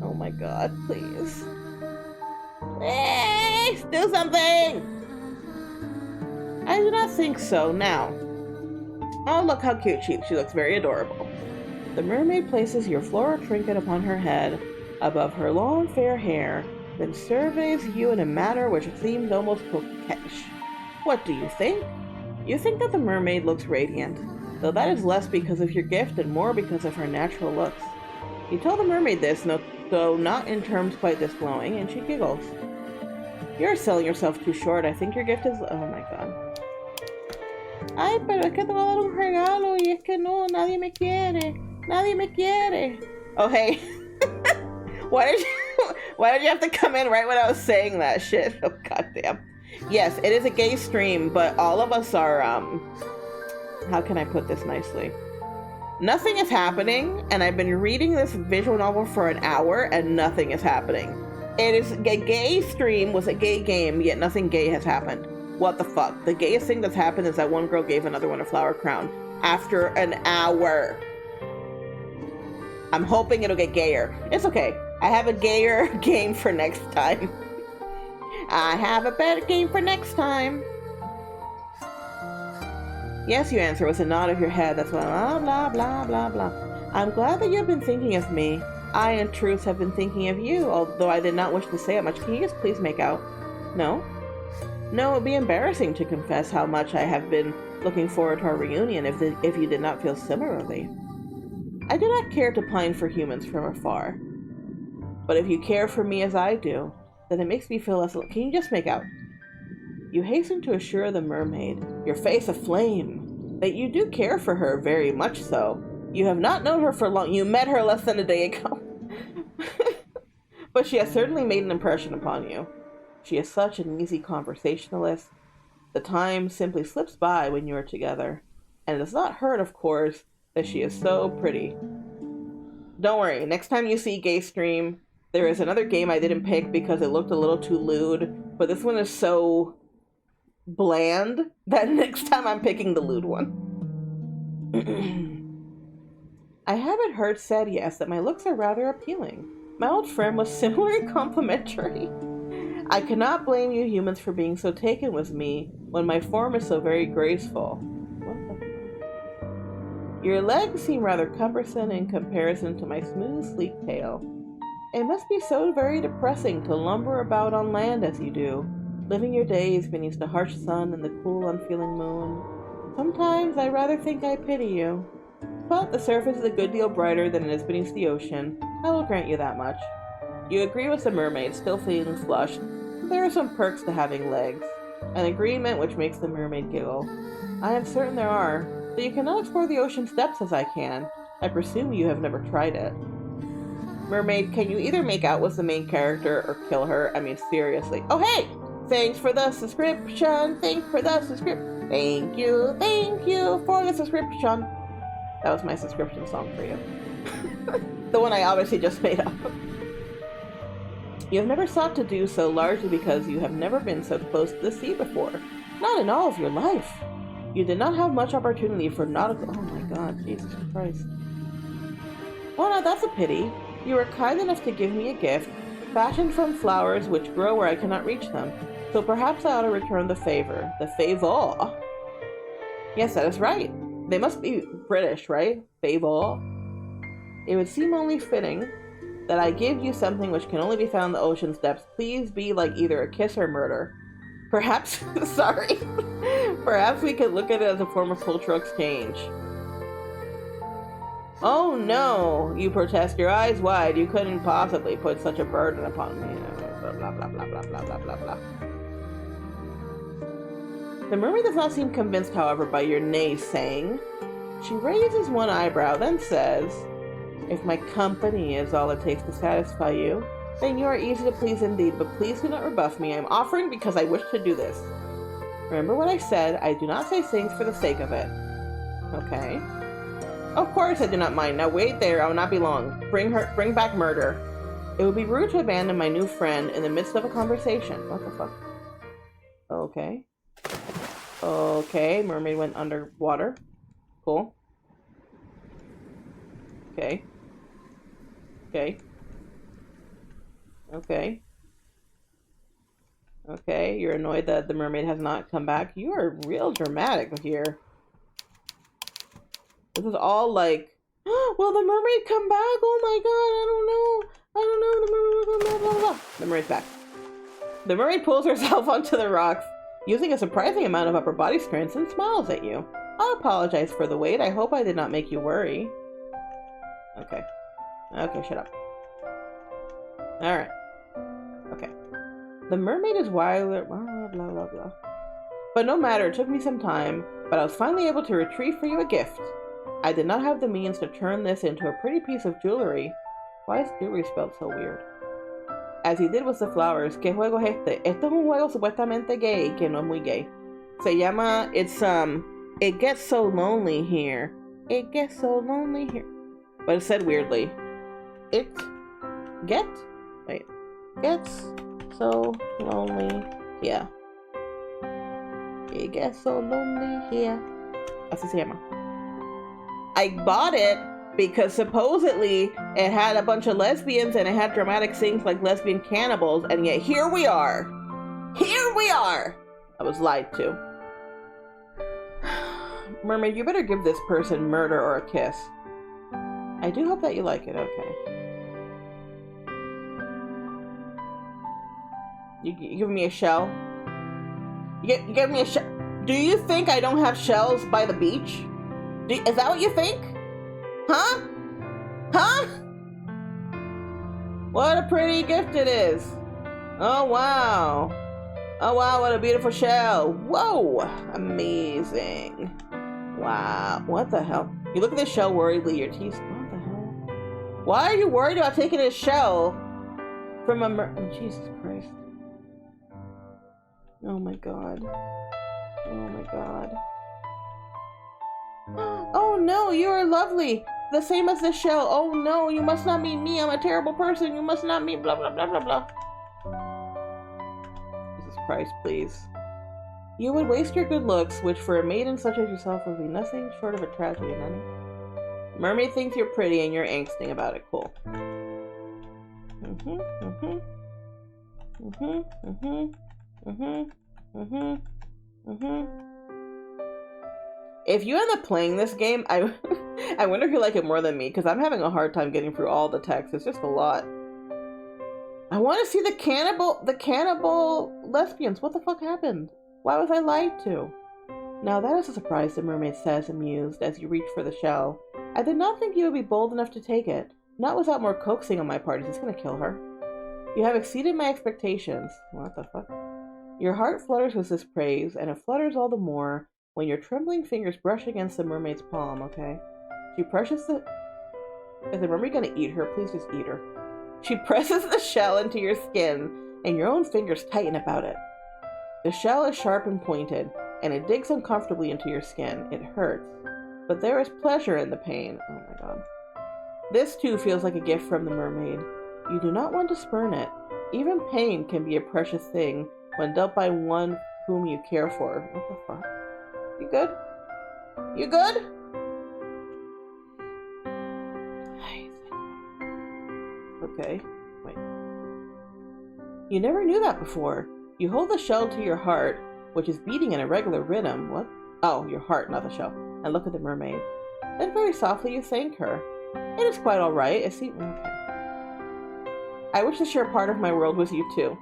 Oh my god, please. Hey, do something! I do not think so. Now. Oh, look how cute she looks very adorable. The mermaid places your floral trinket upon her head, above her long fair hair, then surveys you in a manner which seems almost coquettish. What do you think? You think that the mermaid looks radiant, though that is less because of your gift and more because of her natural looks. You tell the mermaid this, though not in terms quite this glowing, and she giggles. You're selling yourself too short. I think your gift is... Oh my god. Ay, pero es que te voy a dar un regalo y es que no, nadie me quiere. Nadie me quiere. Oh, hey. Why did you have to come in right when I was saying that shit? Oh, goddamn. Yes, it is a gay stream, but all of us are, how can I put this nicely? Nothing is happening, and I've been reading this visual novel for an hour, and nothing is happening. It is a gay stream with a gay game, yet nothing gay has happened. What the fuck? The gayest thing that's happened is that one girl gave another one a flower crown after an hour. I'm hoping it'll get gayer. It's okay. I have a gayer game for next time. I have a better game for next time. Yes, you answer with a nod of your head. That's blah, blah, blah, blah, blah. I'm glad that you've been thinking of me. I, in truth, have been thinking of you, although I did not wish to say it much. Can you just please make out? No? No, it would be embarrassing to confess how much I have been looking forward to our reunion if you did not feel similarly. I do not care to pine for humans from afar. But if you care for me as I do, then it makes me feel less... Can you just make out? You hasten to assure the mermaid, your face aflame, that you do care for her very much so. You have not known her for long. You met her less than a day ago. But she has certainly made an impression upon you. She is such an easy conversationalist. The time simply slips by when you are together. And it does not hurt, of course, that she is so pretty. Don't worry, next time you see Gay Stream, there is another game I didn't pick because it looked a little too lewd. But this one is so bland that next time I'm picking the lewd one. I haven't heard said yes that my looks are rather appealing. My old friend was similarly complimentary. I cannot blame you humans for being so taken with me when my form is so very graceful. What the... Your legs seem rather cumbersome in comparison to my smooth, sleek tail. It must be so very depressing to lumber about on land as you do, living your days beneath the harsh sun and the cool, unfeeling moon. Sometimes I rather think I pity you. But the surface is a good deal brighter than it is beneath the ocean. I will grant you that much. You agree with the mermaid, still feeling flushed. There are some perks to having legs. An agreement which makes the mermaid giggle. I am certain there are, but you cannot explore the ocean's depths as I can. I presume you have never tried it. Mermaid, can you either make out with the main character or kill her? I mean, seriously. Oh, hey! Thanks for the subscription! Thanks for the subscription! Thank you for the subscription! That was my subscription song for you. The one I obviously just made up. You have never sought to do so, largely because you have never been so close to the sea before. Not in all of your life. You did not have much opportunity for nautical... Oh my god, Jesus Christ. Well, now that's a pity. You were kind enough to give me a gift, fashioned from flowers which grow where I cannot reach them. So perhaps I ought to return the favor. The favor. Yes, that is right. They must be British, right? Favor. It would seem only fitting that I give you something which can only be found in the ocean's depths. Please be like either a kiss or murder. Perhaps, sorry. Perhaps we could look at it as a form of cultural exchange. Oh no, you protest, your eyes wide. You couldn't possibly put such a burden upon me. Blah, blah, blah, blah, blah, blah, blah, blah, blah. The mermaid does not seem convinced, however, by your naysaying. She raises one eyebrow, then says, if my company is all it takes to satisfy you, then you are easy to please indeed, but please do not rebuff me. I am offering because I wish to do this. Remember what I said, I do not say things for the sake of it. Okay. Of course I do not mind. Now wait there, I will not be long. Bring back murder. It would be rude to abandon my new friend in the midst of a conversation. What the fuck? Okay. Okay, mermaid went underwater. Cool. Okay. Okay. Okay. Okay, you're annoyed that the mermaid has not come back. You are real dramatic here. This is all like, oh, will the mermaid come back? Oh my god, I don't know. The mermaid will come back, blah, blah, blah. The mermaid's back. The mermaid pulls herself onto the rocks, using a surprising amount of upper body strength, and smiles at you. I apologize for the wait. I hope I did not make you worry. Okay. Okay, shut up. Alright. Okay. The mermaid is wilder, blah, blah, blah, blah. But no matter, it took me some time, but I was finally able to retrieve for you a gift. I did not have the means to turn this into a pretty piece of jewelry. Why is jewelry spelled so weird? As he did with the flowers. ¿Qué juego es este? Esto es un juego supuestamente gay, que no es muy gay. Se llama, it gets so lonely here. It gets so lonely here. But it said weirdly. It gets so lonely here. It gets so lonely here. Así se llama. I bought it because supposedly it had a bunch of lesbians and it had dramatic scenes like lesbian cannibals, and yet here we are. Here we are! I was lied to. Mermaid, you better give this person murder or a kiss. I do hope that you like it, okay. You give me a shell? You give me a shell? Do you think I don't have shells by the beach? Is that what you think? Huh? Huh? What a pretty gift it is. Oh, wow. Oh, wow, what a beautiful shell. Whoa, amazing. Wow, what the hell? You look at this shell worriedly, your teeth, what the hell? Why are you worried about taking a shell from a Jesus Christ. Oh my god. Oh my god. Oh no, you are lovely. The same as the shell. Oh no, you must not mean me. I'm a terrible person. You must not mean blah blah blah blah blah. Jesus Christ, please. You would waste your good looks, which for a maiden such as yourself would be nothing short of a tragedy, Nanny. Mermaid thinks you're pretty and you're angsting about it. Cool. If you end up playing this game, I wonder if you like it more than me, because I'm having a hard time getting through all the text. It's just a lot. I want to see the cannibal lesbians. What the fuck happened? Why was I lied to? Now that is a surprise, the mermaid says, amused, as you reach for the shell. I did not think you would be bold enough to take it. Not without more coaxing on my part. Is this going to kill her? You have exceeded my expectations. What the fuck? Your heart flutters with this praise, and it flutters all the more when your trembling fingers brush against the mermaid's palm, okay? She presses the... Is the mermaid gonna eat her? Please just eat her. She presses the shell into your skin, and your own fingers tighten about it. The shell is sharp and pointed, and it digs uncomfortably into your skin. It hurts. But there is pleasure in the pain. Oh my god. This too feels like a gift from the mermaid. You do not want to spurn it. Even pain can be a precious thing when dealt by one whom you care for. What the fuck? You good? You good? Okay, wait. You never knew that before. You hold the shell to your heart, which is beating in a regular rhythm. What? Oh, your heart, not the shell. And look at the mermaid. Then very softly you thank her. It is quite all right. It seems okay. I wish to share part of my world with you too.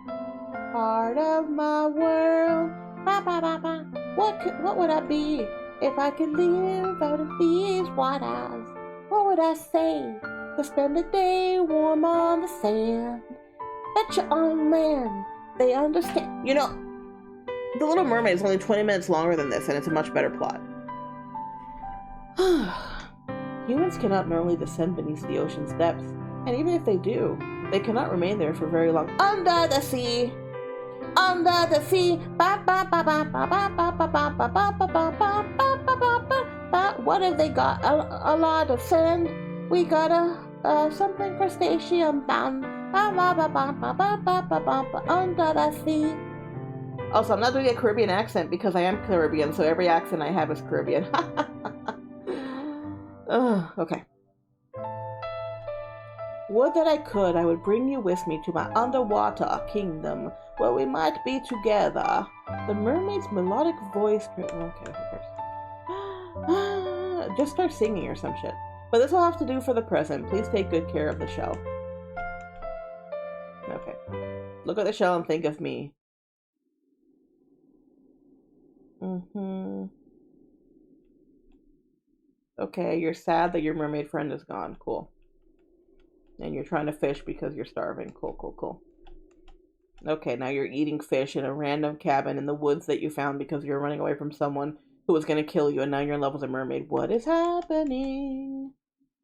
Part of my world. Ba, ba, ba, ba. What would I be if I could live out of these waters? What would I say to spend a day warm on the sand? Bet you on land they understand. You know, The Little Mermaid is only 20 minutes longer than this, and it's a much better plot. Humans cannot normally descend beneath the ocean's depths, and even if they do, they cannot remain there for very long. Under the sea! Under the sea! What have they got? A lot of sand. We got a something crustacean bound. Under the sea. Also, I'm not doing a Caribbean accent because I am Caribbean, so every accent I have is Caribbean. Okay. Would that I could, I would bring you with me to my underwater kingdom, where we might be together. The mermaid's melodic voice... Okay, just start singing or some shit. But this will have to do for the present. Please take good care of the shell. Okay. Look at the shell and think of me. Okay, you're sad that your mermaid friend is gone. Cool. And you're trying to fish because you're starving. Cool, cool, cool. Okay, now you're eating fish in a random cabin in the woods that you found because you're running away from someone who was going to kill you, and now you're in love with a mermaid. What is happening?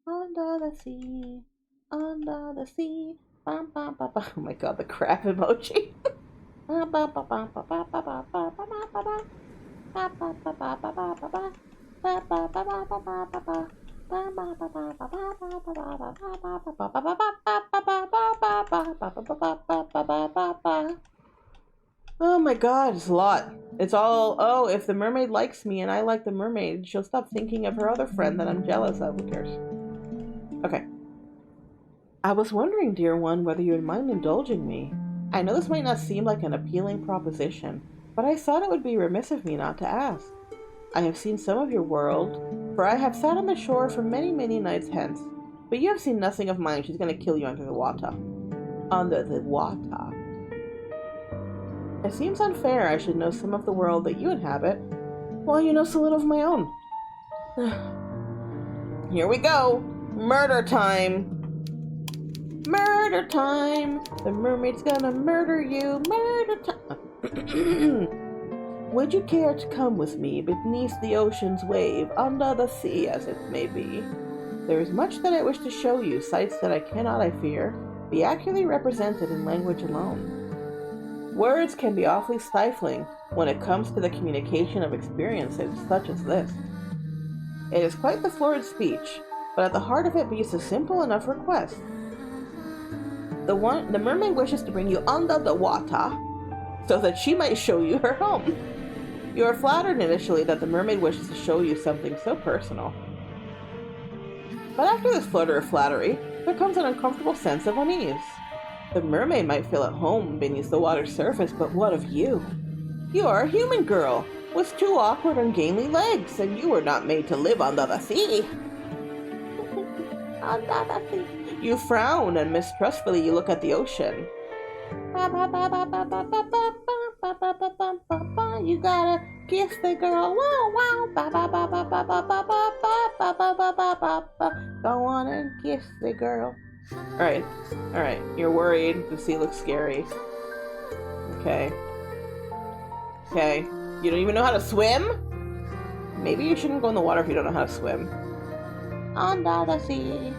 Under the sea. Under the sea. Oh my god, the crap emoji. Oh my god, it's a lot. It's all, oh, if the mermaid likes me and I like the mermaid, she'll stop thinking of her other friend that I'm jealous of. Who cares? Okay. I was wondering, dear one, whether you would mind indulging me. I know this might not seem like an appealing proposition, but I thought it would be remiss of me not to ask. I have seen some of your world, for I have sat on the shore for many, many nights hence, but you have seen nothing of mine. She's going to kill you under the water. Under the water. It seems unfair I should know some of the world that you inhabit, while you know so little of my own. Here we go! Murder time! Murder time! The mermaid's gonna murder you! Murder time! Would you care to come with me beneath the ocean's wave, under the sea as it may be? There is much that I wish to show you, sights that I cannot, I fear, be accurately represented in language alone. Words can be awfully stifling when it comes to the communication of experiences such as this. It is quite the florid speech, but at the heart of it beats a simple enough request. The mermaid wishes to bring you under the water so that she might show you her home. You are flattered initially that the mermaid wishes to show you something so personal. But after this flutter of flattery, there comes an uncomfortable sense of unease. The mermaid might feel at home beneath the water's surface, but what of you? You are a human girl, with two awkward, ungainly legs, and you were not made to live under the sea. Under the sea. You frown, and mistrustfully you look at the ocean. You gotta kiss the girl. Wow, wow. Go on and kiss the girl. Alright. You're worried. The sea looks scary. Okay. You don't even know how to swim? Maybe you shouldn't go in the water if you don't know how to swim. Under the sea.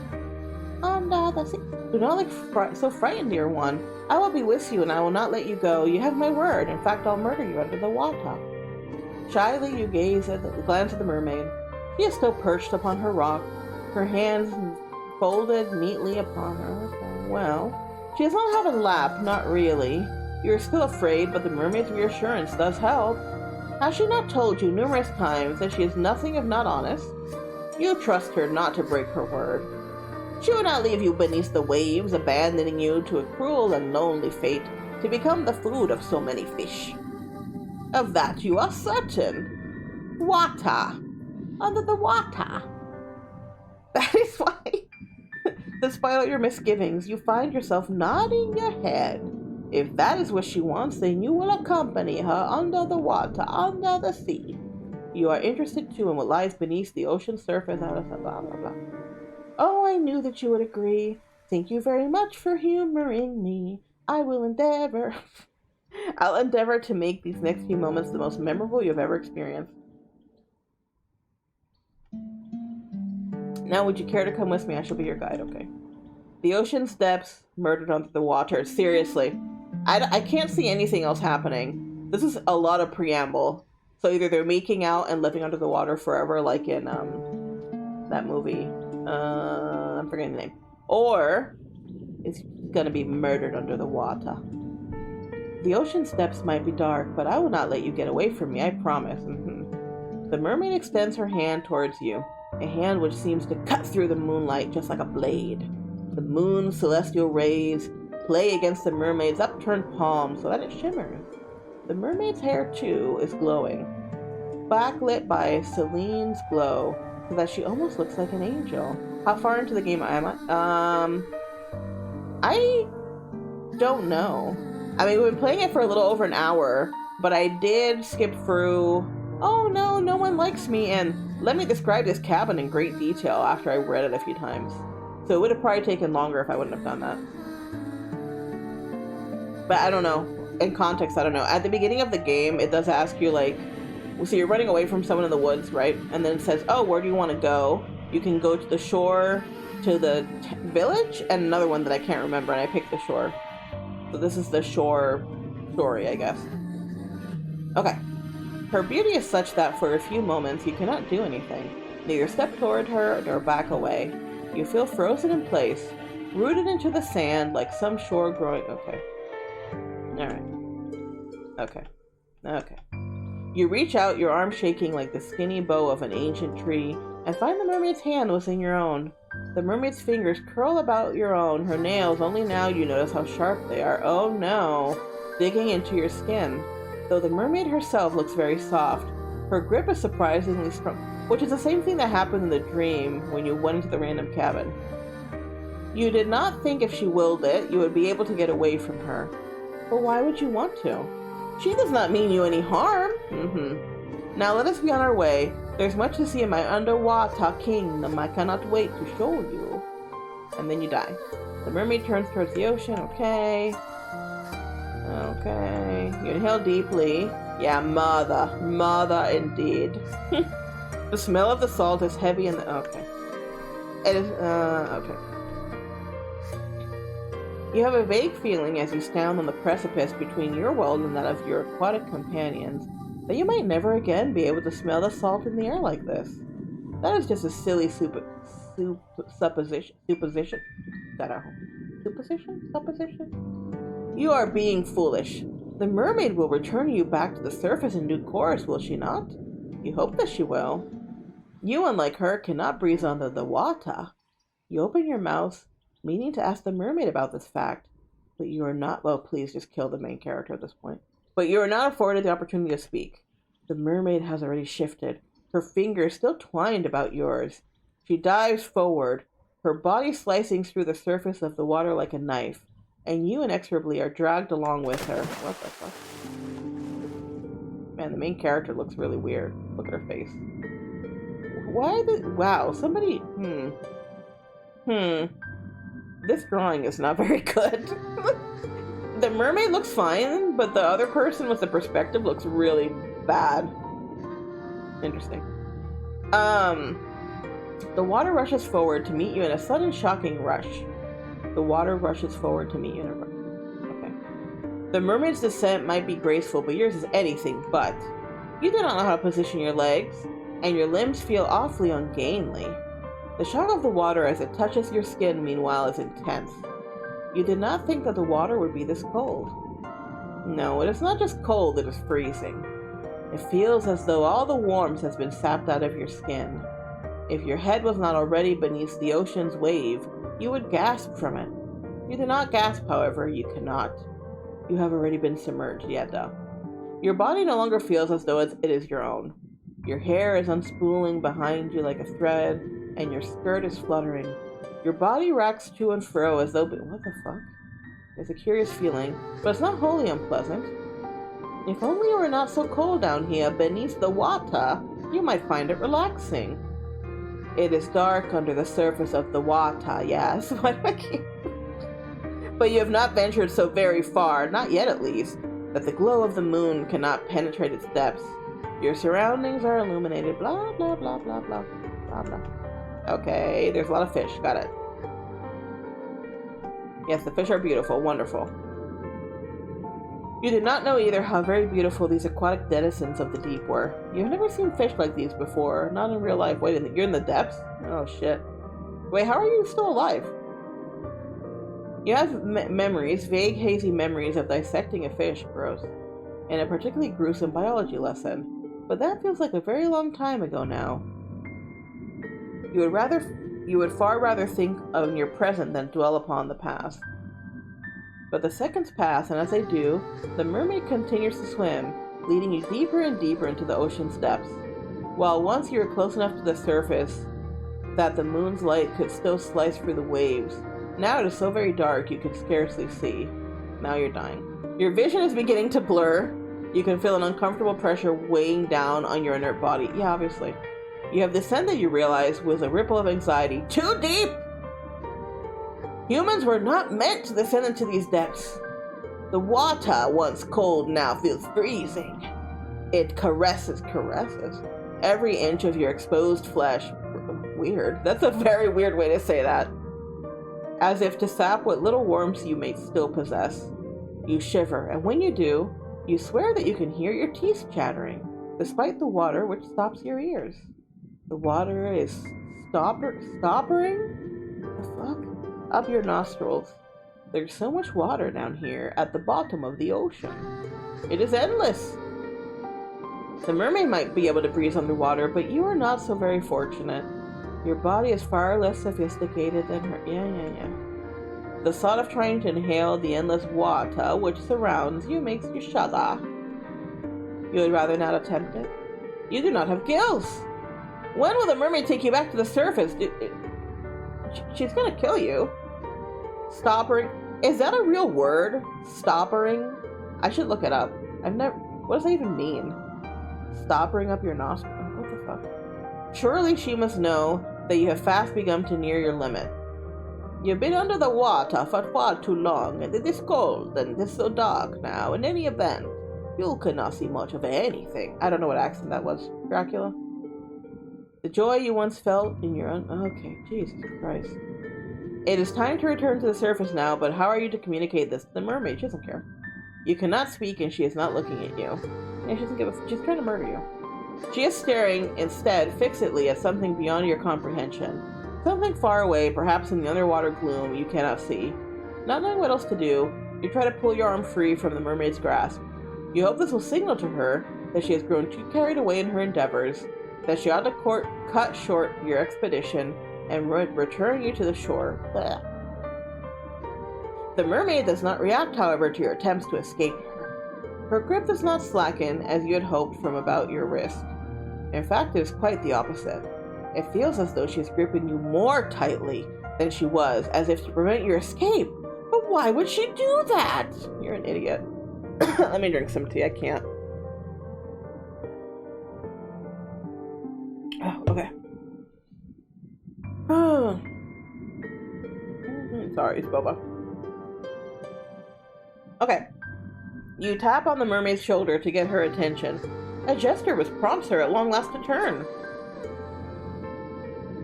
Under the sea. Do not look so frightened, dear one. I will be with you and I will not let you go. You have my word. In fact, I'll murder you under the water. Shyly you glance at the mermaid. She is still perched upon her rock, her hands folded neatly upon her. Well, she does not have a lap, not really. You are still afraid, but the mermaid's reassurance does help. Has she not told you numerous times that she is nothing if not honest? You trust her not to break her word. She will not leave you beneath the waves, abandoning you to a cruel and lonely fate, to become the food of so many fish. Of that you are certain. Water. Under the water. That is why, despite all your misgivings, you find yourself nodding your head. If that is what she wants, then you will accompany her under the water, under the sea. You are interested too in what lies beneath the ocean surface, blah, blah, blah. Oh, I knew that you would agree. Thank you very much for humoring me. I'll endeavor to make these next few moments the most memorable you have ever experienced. Now, would you care to come with me? I shall be your guide, okay. The ocean's depths, murdered under the water. Seriously. I can't see anything else happening. This is a lot of preamble. So either they're making out and living under the water forever, like in that movie. I'm forgetting the name. Or it's gonna be murdered under the water. The ocean's depths might be dark, but I will not let you get away from me, I promise. The mermaid extends her hand towards you, a hand which seems to cut through the moonlight just like a blade. The moon's celestial rays play against the mermaid's upturned palm so that it shimmers. The mermaid's hair, too, is glowing, backlit by Celine's glow, so that she almost looks like an angel. How far into the game am I? I don't know. I mean, we've been playing it for a little over an hour, but I did skip through, oh no, no one likes me, and let me describe this cabin in great detail after I read it a few times. So it would have probably taken longer if I wouldn't have done that. But I don't know. In context, I don't know. At the beginning of the game, it does ask you, like, so you're running away from someone in the woods, right? And then it says, oh, where do you want to go? You can go to the shore, to the village, and another one that I can't remember, and I picked the shore. So this is the shore story, I guess. Okay. Her beauty is such that for a few moments you cannot do anything. Neither step toward her nor back away. You feel frozen in place, rooted into the sand like some shore growing... Okay. Alright. Okay. You reach out, your arm shaking like the skinny bow of an ancient tree, and find the mermaid's hand within your own. The mermaid's fingers curl about your own, her nails, only now you notice how sharp they are. Oh no, digging into your skin. Though the mermaid herself looks very soft, her grip is surprisingly strong, which is the same thing that happened in the dream when you went into the random cabin. You did not think if she willed it, you would be able to get away from her. But why would you want to? She does not mean you any harm. Now let us be on our way. There's much to see in my underwater kingdom. I cannot wait to show you. And then you die. The mermaid turns towards the ocean. Okay. You inhale deeply. Yeah, mother indeed. The smell of the salt is heavy and okay. It is okay. You have a vague feeling as you stand on the precipice between your world and that of your aquatic companions that you might never again be able to smell the salt in the air like this. That is just a silly supposition. You are being foolish. The mermaid will return you back to the surface in due course, will she not? You hope that she will. You, unlike her, cannot breathe under the water. You open your mouth, meaning to ask the mermaid about this fact, but you are not, well, please just kill the main character at this point. But you are not afforded the opportunity to speak. The mermaid has already shifted, her fingers still twined about yours. She dives forward, her body slicing through the surface of the water like a knife, and you inexorably are dragged along with her. What the fuck? Man, the main character looks really weird. Look at her face. Wow, somebody, This drawing is not very good. The mermaid looks fine, but the other person with the perspective looks really bad. Interesting. The water rushes forward to meet you in a sudden shocking rush. Okay. The mermaid's descent might be graceful, but yours is anything but. You do not know how to position your legs, and your limbs feel awfully ungainly. The shock of the water as it touches your skin, meanwhile, is intense. You did not think that the water would be this cold. No, it is not just cold, it is freezing. It feels as though all the warmth has been sapped out of your skin. If your head was not already beneath the ocean's wave, you would gasp from it. You do not gasp, however, you cannot. You have already been submerged, though. Your body no longer feels as though it is your own. Your hair is unspooling behind you like a thread, and your skirt is fluttering. Your body rocks to and fro as though... What the fuck? It's a curious feeling, but it's not wholly unpleasant. If only you were not so cold down here beneath the water, you might find it relaxing. It is dark under the surface of the water, yes. But you have not ventured so very far, not yet at least, that the glow of the moon cannot penetrate its depths. Your surroundings are illuminated, blah, blah, blah, blah, blah, blah, blah. Okay, there's a lot of fish, got it. Yes, the fish are beautiful, wonderful. You did not know either how very beautiful these aquatic denizens of the deep were. You've never seen fish like these before, not in real life. Wait, you're in the depths? Oh shit. Wait, how are you still alive? You have memories, vague, hazy memories of dissecting a fish, gross, in a particularly gruesome biology lesson. But that feels like a very long time ago now. You would far rather think of your present than dwell upon the past. But the seconds pass, and as they do, the mermaid continues to swim, leading you deeper and deeper into the ocean's depths. While once you were close enough to the surface that the moon's light could still slice through the waves, now it is so very dark you can scarcely see. Now you're dying. Your vision is beginning to blur. You can feel an uncomfortable pressure weighing down on your inert body. Yeah, obviously. You have descended, you realize, with a ripple of anxiety. Too deep! Humans were not meant to descend into these depths. The water, once cold, now feels freezing. It caresses every inch of your exposed flesh. Weird. That's a very weird way to say that. As if to sap what little warmth you may still possess. You shiver, and when you do, you swear that you can hear your teeth chattering, despite the water which stops your ears. The water is stoppering? The fuck? Up your nostrils. There's so much water down here at the bottom of the ocean. It is endless. The mermaid might be able to breathe underwater, but you are not so very fortunate. Your body is far less sophisticated than her. Yeah. The thought of trying to inhale the endless water which surrounds you makes you shudder. You would rather not attempt it? You do not have gills. When will the mermaid take you back to the surface? She's gonna kill you. Stoppering. Is that a real word? Stoppering? I should look it up. What does that even mean? Stoppering up your nostril? What the fuck? Surely she must know that you have fast begun to near your limit. You've been under the water for far too long, and it is cold, and it is so dark now. In any event, you cannot see much of anything. I don't know what accent that was. Dracula? The joy you once felt in your own... Okay, Jesus Christ. It is time to return to the surface now, but how are you to communicate this to the mermaid? She doesn't care. You cannot speak, and she is not looking at you. Yeah, she doesn't give a... She's trying to murder you. She is staring, instead, fixedly at something beyond your comprehension. Something far away, perhaps in the underwater gloom you cannot see. Not knowing what else to do, you try to pull your arm free from the mermaid's grasp. You hope this will signal to her that she has grown too carried away in her endeavors, that she ought to cut short your expedition and return you to the shore. Blech. The mermaid does not react, however, to your attempts to escape her. Her grip does not slacken as you had hoped from about your wrist. In fact, it is quite the opposite. It feels as though she is gripping you more tightly than she was, as if to prevent your escape. But why would she do that? You're an idiot. Let me drink some tea. I can't. Oh, okay. Sorry, it's boba. Okay. You tap on the mermaid's shoulder to get her attention. A gesture which prompts her at long last to turn.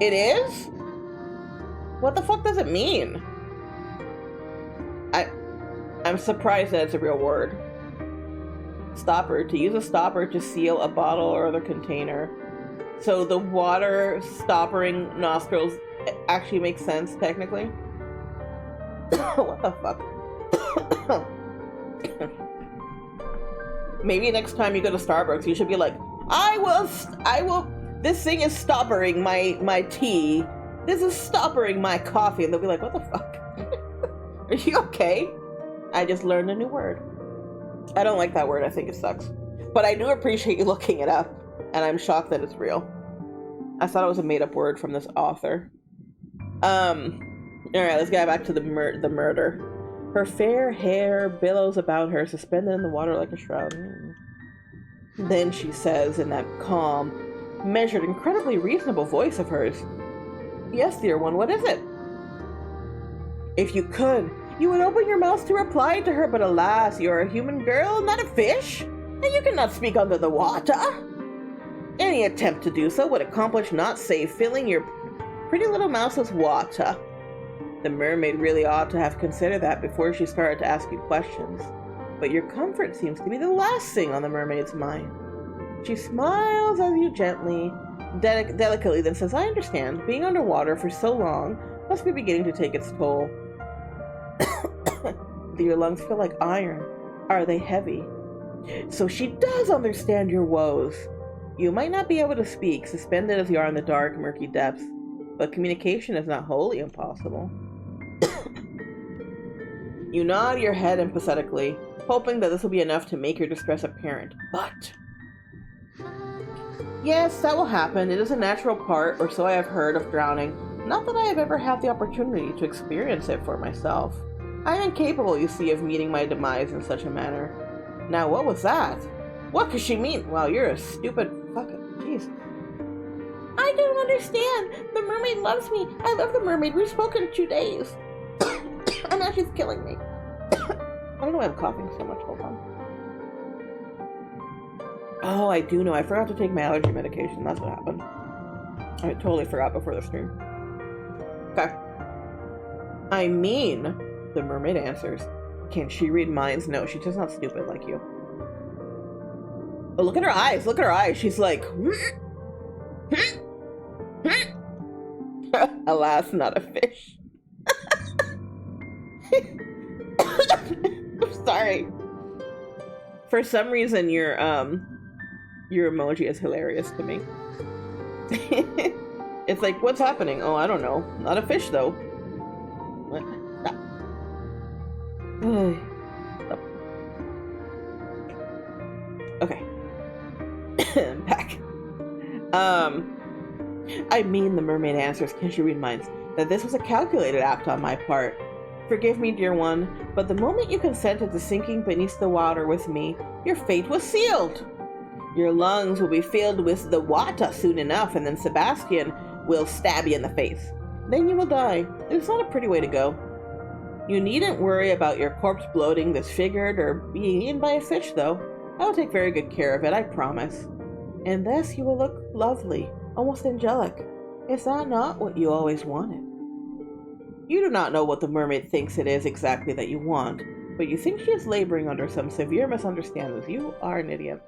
It is? What the fuck does it mean? I'm surprised that it's a real word. Stopper. To use a stopper to seal a bottle or other container. So the water stoppering nostrils actually makes sense, technically? What the fuck? Maybe next time you go to Starbucks, you should be like, I will, this thing is stoppering my tea. This is stoppering my coffee. And they'll be like, what the fuck? Are you okay? I just learned a new word. I don't like that word. I think it sucks. But I do appreciate you looking it up. And I'm shocked that it's real. I thought it was a made-up word from this author. Alright, let's get back to the murder. Her fair hair billows about her, suspended in the water like a shroud. Then she says, in that calm, measured, incredibly reasonable voice of hers, yes, dear one, what is it? If you could, you would open your mouth to reply to her, but alas, you are a human girl, not a fish, and you cannot speak under the water. Any attempt to do so would accomplish naught save filling your pretty little mouth with water. The mermaid really ought to have considered that before she started to ask you questions, but your comfort seems to be the last thing on the mermaid's mind. She smiles at you gently, delicately, then says, I understand. Being underwater for so long must be beginning to take its toll. Do your lungs feel like iron? Are they heavy? So she does understand your woes. You might not be able to speak, suspended as you are in the dark, murky depths, but communication is not wholly impossible. You nod your head empathetically, hoping that this will be enough to make your distress apparent. But... yes, that will happen. It is a natural part, or so I have heard, of drowning. Not that I have ever had the opportunity to experience it for myself. I am incapable, you see, of meeting my demise in such a manner. Now, what was that? What could she mean? Wow, you're a stupid fucking... Jesus. I don't understand. The mermaid loves me. I love the mermaid. We've spoken in 2 days. And now she's killing me. I don't know why I'm coughing so much. Hold on. Oh, I do know. I forgot to take my allergy medication. That's what happened. I totally forgot before the stream. Okay. I mean, the mermaid answers. Can she read minds? No, she's just not stupid like you. Oh, look at her eyes. Look at her eyes. She's like... alas, not a fish. I'm sorry. For some reason, your Your emoji is hilarious to me. It's like, what's happening? Oh, I don't know. Not a fish, though. What? Stop. Okay. Back. I mean, the mermaid answers, Kenshi reminds, that this was a calculated act on my part. Forgive me, dear one, but the moment you consented to sinking beneath the water with me, your fate was sealed. Your lungs will be filled with the water soon enough, and then Sebastian will stab you in the face. Then you will die. It's not a pretty way to go. You needn't worry about your corpse bloating, disfigured, or being eaten by a fish, though. I will take very good care of it, I promise. And thus you will look lovely, almost angelic. Is that not what you always wanted? You do not know what the mermaid thinks it is exactly that you want, but you think she is laboring under some severe misunderstandings. You are an idiot.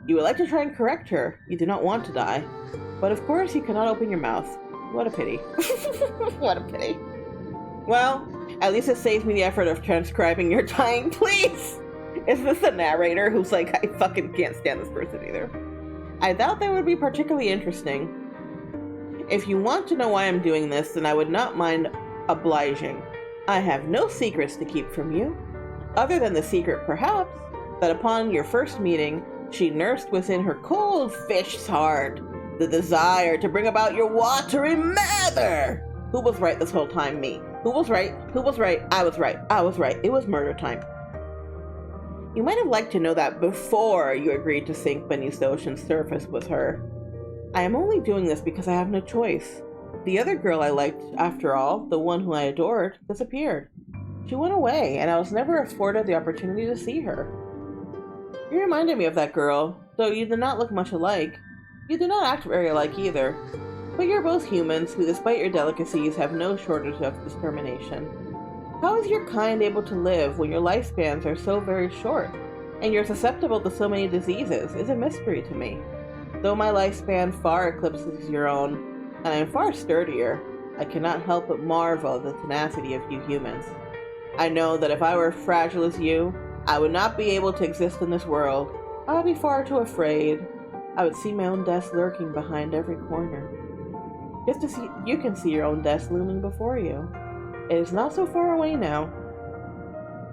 You would like to try and correct her. You do not want to die. But of course you cannot open your mouth. What a pity. What a pity. Well, at least it saves me the effort of transcribing your dying, please! Is this the narrator who's like, I fucking can't stand this person either? I doubt that would be particularly interesting. If you want to know why I'm doing this, then I would not mind obliging. I have no secrets to keep from you, other than the secret, perhaps, that upon your first meeting, she nursed within her cold fish's heart the desire to bring about your watery mother. Who was right this whole time? Me. Who was right? Who was right? I was right. I was right. It was murder time. You might have liked to know that before you agreed to sink beneath the ocean's surface with her. I am only doing this because I have no choice. The other girl I liked, after all, the one who I adored, disappeared. She went away, and I was never afforded the opportunity to see her. You reminded me of that girl, though you do not look much alike. You do not act very alike either. But you're both humans who, despite your delicacies, have no shortage of discrimination. How is your kind able to live when your lifespans are so very short, and you're susceptible to so many diseases is a mystery to me. Though my lifespan far eclipses your own, and I am far sturdier, I cannot help but marvel at the tenacity of you humans. I know that if I were fragile as you, I would not be able to exist in this world. I would be far too afraid. I would see my own death lurking behind every corner. Just to see, you can see your own death looming before you. It is not so far away now.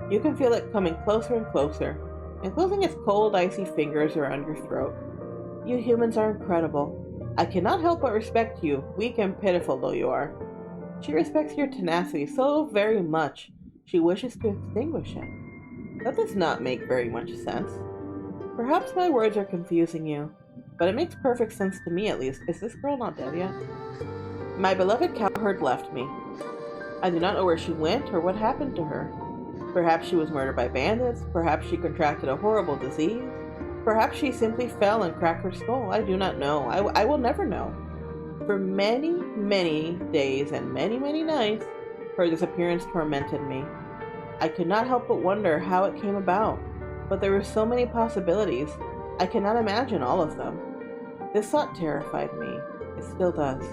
You can feel it coming closer and closer, and closing its cold, icy fingers around your throat. You humans are incredible. I cannot help but respect you, weak and pitiful though you are. She respects your tenacity so very much, she wishes to extinguish it. That does not make very much sense. Perhaps my words are confusing you, but it makes perfect sense to me at least. Is this girl not dead yet? My beloved cowherd left me. I do not know where she went or what happened to her. Perhaps she was murdered by bandits, perhaps she contracted a horrible disease, perhaps she simply fell and cracked her skull. I do not know. I will never know. For many, many days and many, many nights, her disappearance tormented me. I could not help but wonder how it came about, but there were so many possibilities, I cannot imagine all of them. This thought terrified me. It still does.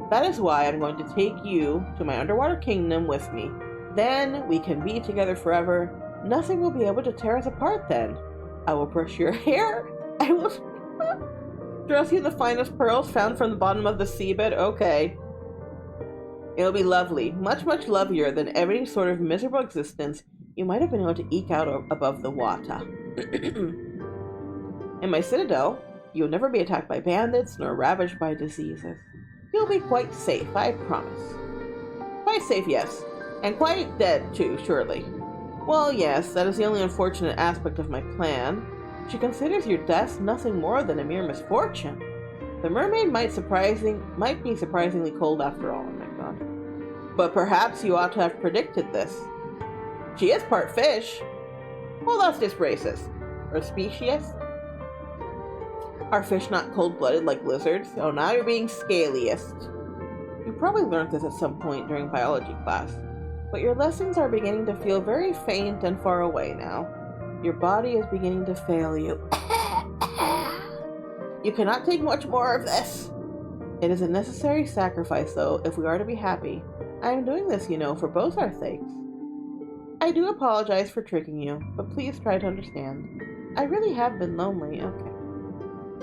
That is why I'm going to take you to my underwater kingdom with me. Then we can be together forever. Nothing will be able to tear us apart then. I will brush your hair. I will dress you in the finest pearls found from the bottom of the seabed. Okay. It'll be lovely. Much, much lovelier than every sort of miserable existence you might have been able to eke out above the water. In my citadel, you will never be attacked by bandits nor ravaged by diseases. You'll be quite safe, I promise. Quite safe, yes. And quite dead, too, surely. Well, yes, that is the only unfortunate aspect of my plan. She considers your death nothing more than a mere misfortune. The mermaid might be surprisingly cold after all, oh my god. But perhaps you ought to have predicted this. She is part fish. Well, that's just racist. Or specious. Are fish not cold-blooded like lizards? Oh, now you're being scaliest. You probably learned this at some point during biology class, but your lessons are beginning to feel very faint and far away now. Your body is beginning to fail you. You cannot take much more of this. It is a necessary sacrifice, though, if we are to be happy. I am doing this, you know, for both our sakes. I do apologize for tricking you, but please try to understand. I really have been lonely. Okay.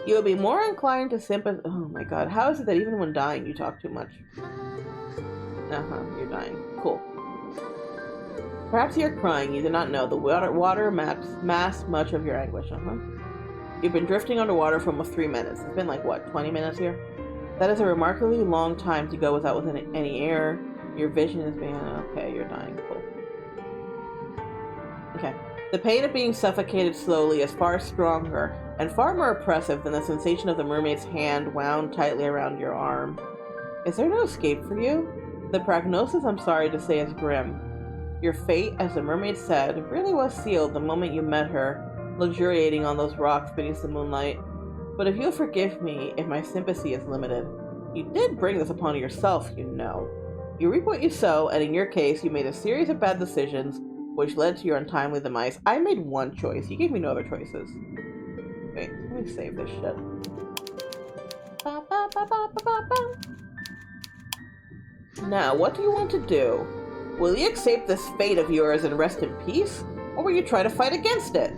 You would be more inclined to sympathize. Oh my god, how is it that even when dying you talk too much? You're dying. Cool. Perhaps you're crying. You do not know. The water masked much of your anguish. You've been drifting underwater for almost 3 minutes. It's been like, what, 20 minutes here? That is a remarkably long time to go without any air. Your vision is being... Okay, you're dying. Cool. Okay. The pain of being suffocated slowly is far stronger and far more oppressive than the sensation of the mermaid's hand wound tightly around your arm. Is there no escape for you? The prognosis, I'm sorry to say, is grim. Your fate, as the mermaid said, really was sealed the moment you met her, luxuriating on those rocks beneath the moonlight. But if you'll forgive me if my sympathy is limited, you did bring this upon yourself, you know. You reap what you sow, and in your case, you made a series of bad decisions which led to your untimely demise. I made one choice. You gave me no other choices. Wait, let me save this shit. Now, what do you want to do? Will you accept this fate of yours and rest in peace? Or will you try to fight against it?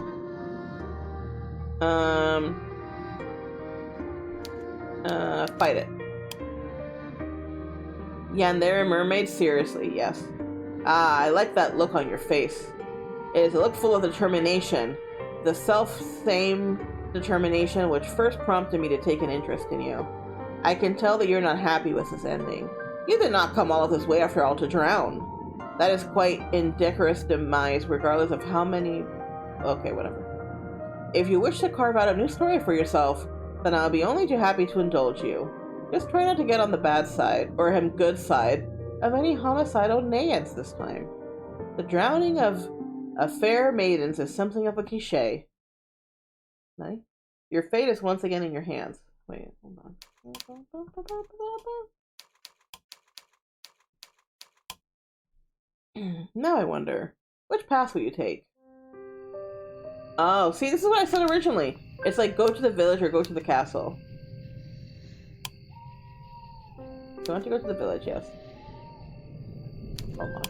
Fight it. Yandere mermaid? Seriously, yes. Ah, I like that look on your face. It is a look full of determination. The self-same determination which first prompted me to take an interest in you. I can tell that you're not happy with this ending. You did not come all of this way after all to drown. That is quite indecorous demise, regardless of how many... Okay, whatever. If you wish to carve out a new story for yourself, then I'll be only too happy to indulge you. Just try not to get on the bad side, or him good side, of any homicidal naiads this time. The drowning of fair maidens is something of a cliché. Nice. Your fate is once again in your hands. Wait, hold on. Now I wonder, which path will you take? Oh, see, this is what I said originally. It's like, go to the village or go to the castle. So I want to go to the village, yes. Hold on.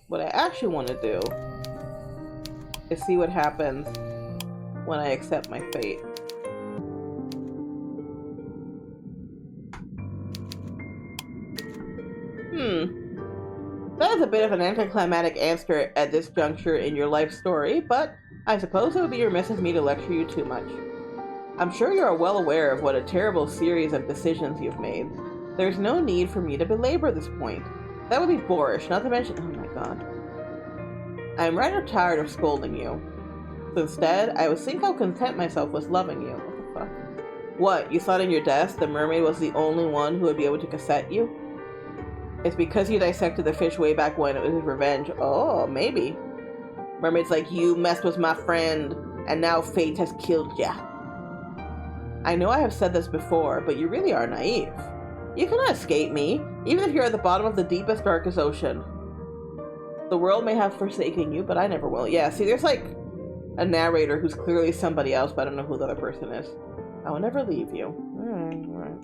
What I actually want to do is see what happens when I accept my fate. That is a bit of an anticlimactic answer at this juncture in your life story, but I suppose it would be remiss of me to lecture you too much. I'm sure you are well aware of what a terrible series of decisions you've made. There's no need for me to belabor this point. That would be boorish, not to mention— oh my god. I'm rather tired of scolding you. So instead, I would think I'll content myself with loving you. What the fuck? What, you thought in your death the mermaid was the only one who would be able to cassette you? It's because you dissected the fish way back when it was his revenge. Oh, maybe. Mermaid's like, you messed with my friend, and now fate has killed ya. I know I have said this before, but you really are naive. You cannot escape me, even if you're at the bottom of the deepest, darkest ocean. The world may have forsaken you, but I never will. Yeah, see, there's like a narrator who's clearly somebody else, but I don't know who the other person is. I will never leave you. Alright.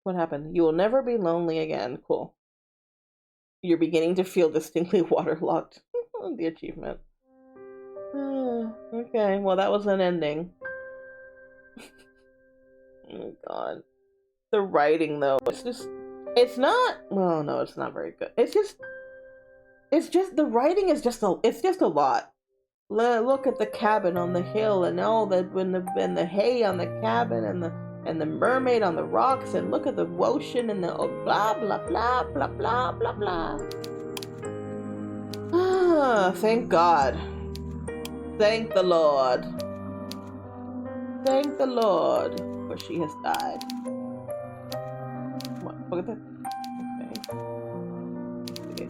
What happened? You will never be lonely again. Cool. You're beginning to feel distinctly waterlogged. The achievement. Okay, well that was an ending. Oh god. The writing though, it's not, well no, it's not very good. It's just, the writing is just a lot. Look at the cabin on the hill and all that, and the hay on the cabin and the mermaid on the rocks, and look at the ocean and the blah blah blah blah blah blah blah. Ah, thank God. Thank the Lord. Thank the Lord, for she has died. What? Look at that. Okay.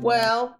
Well,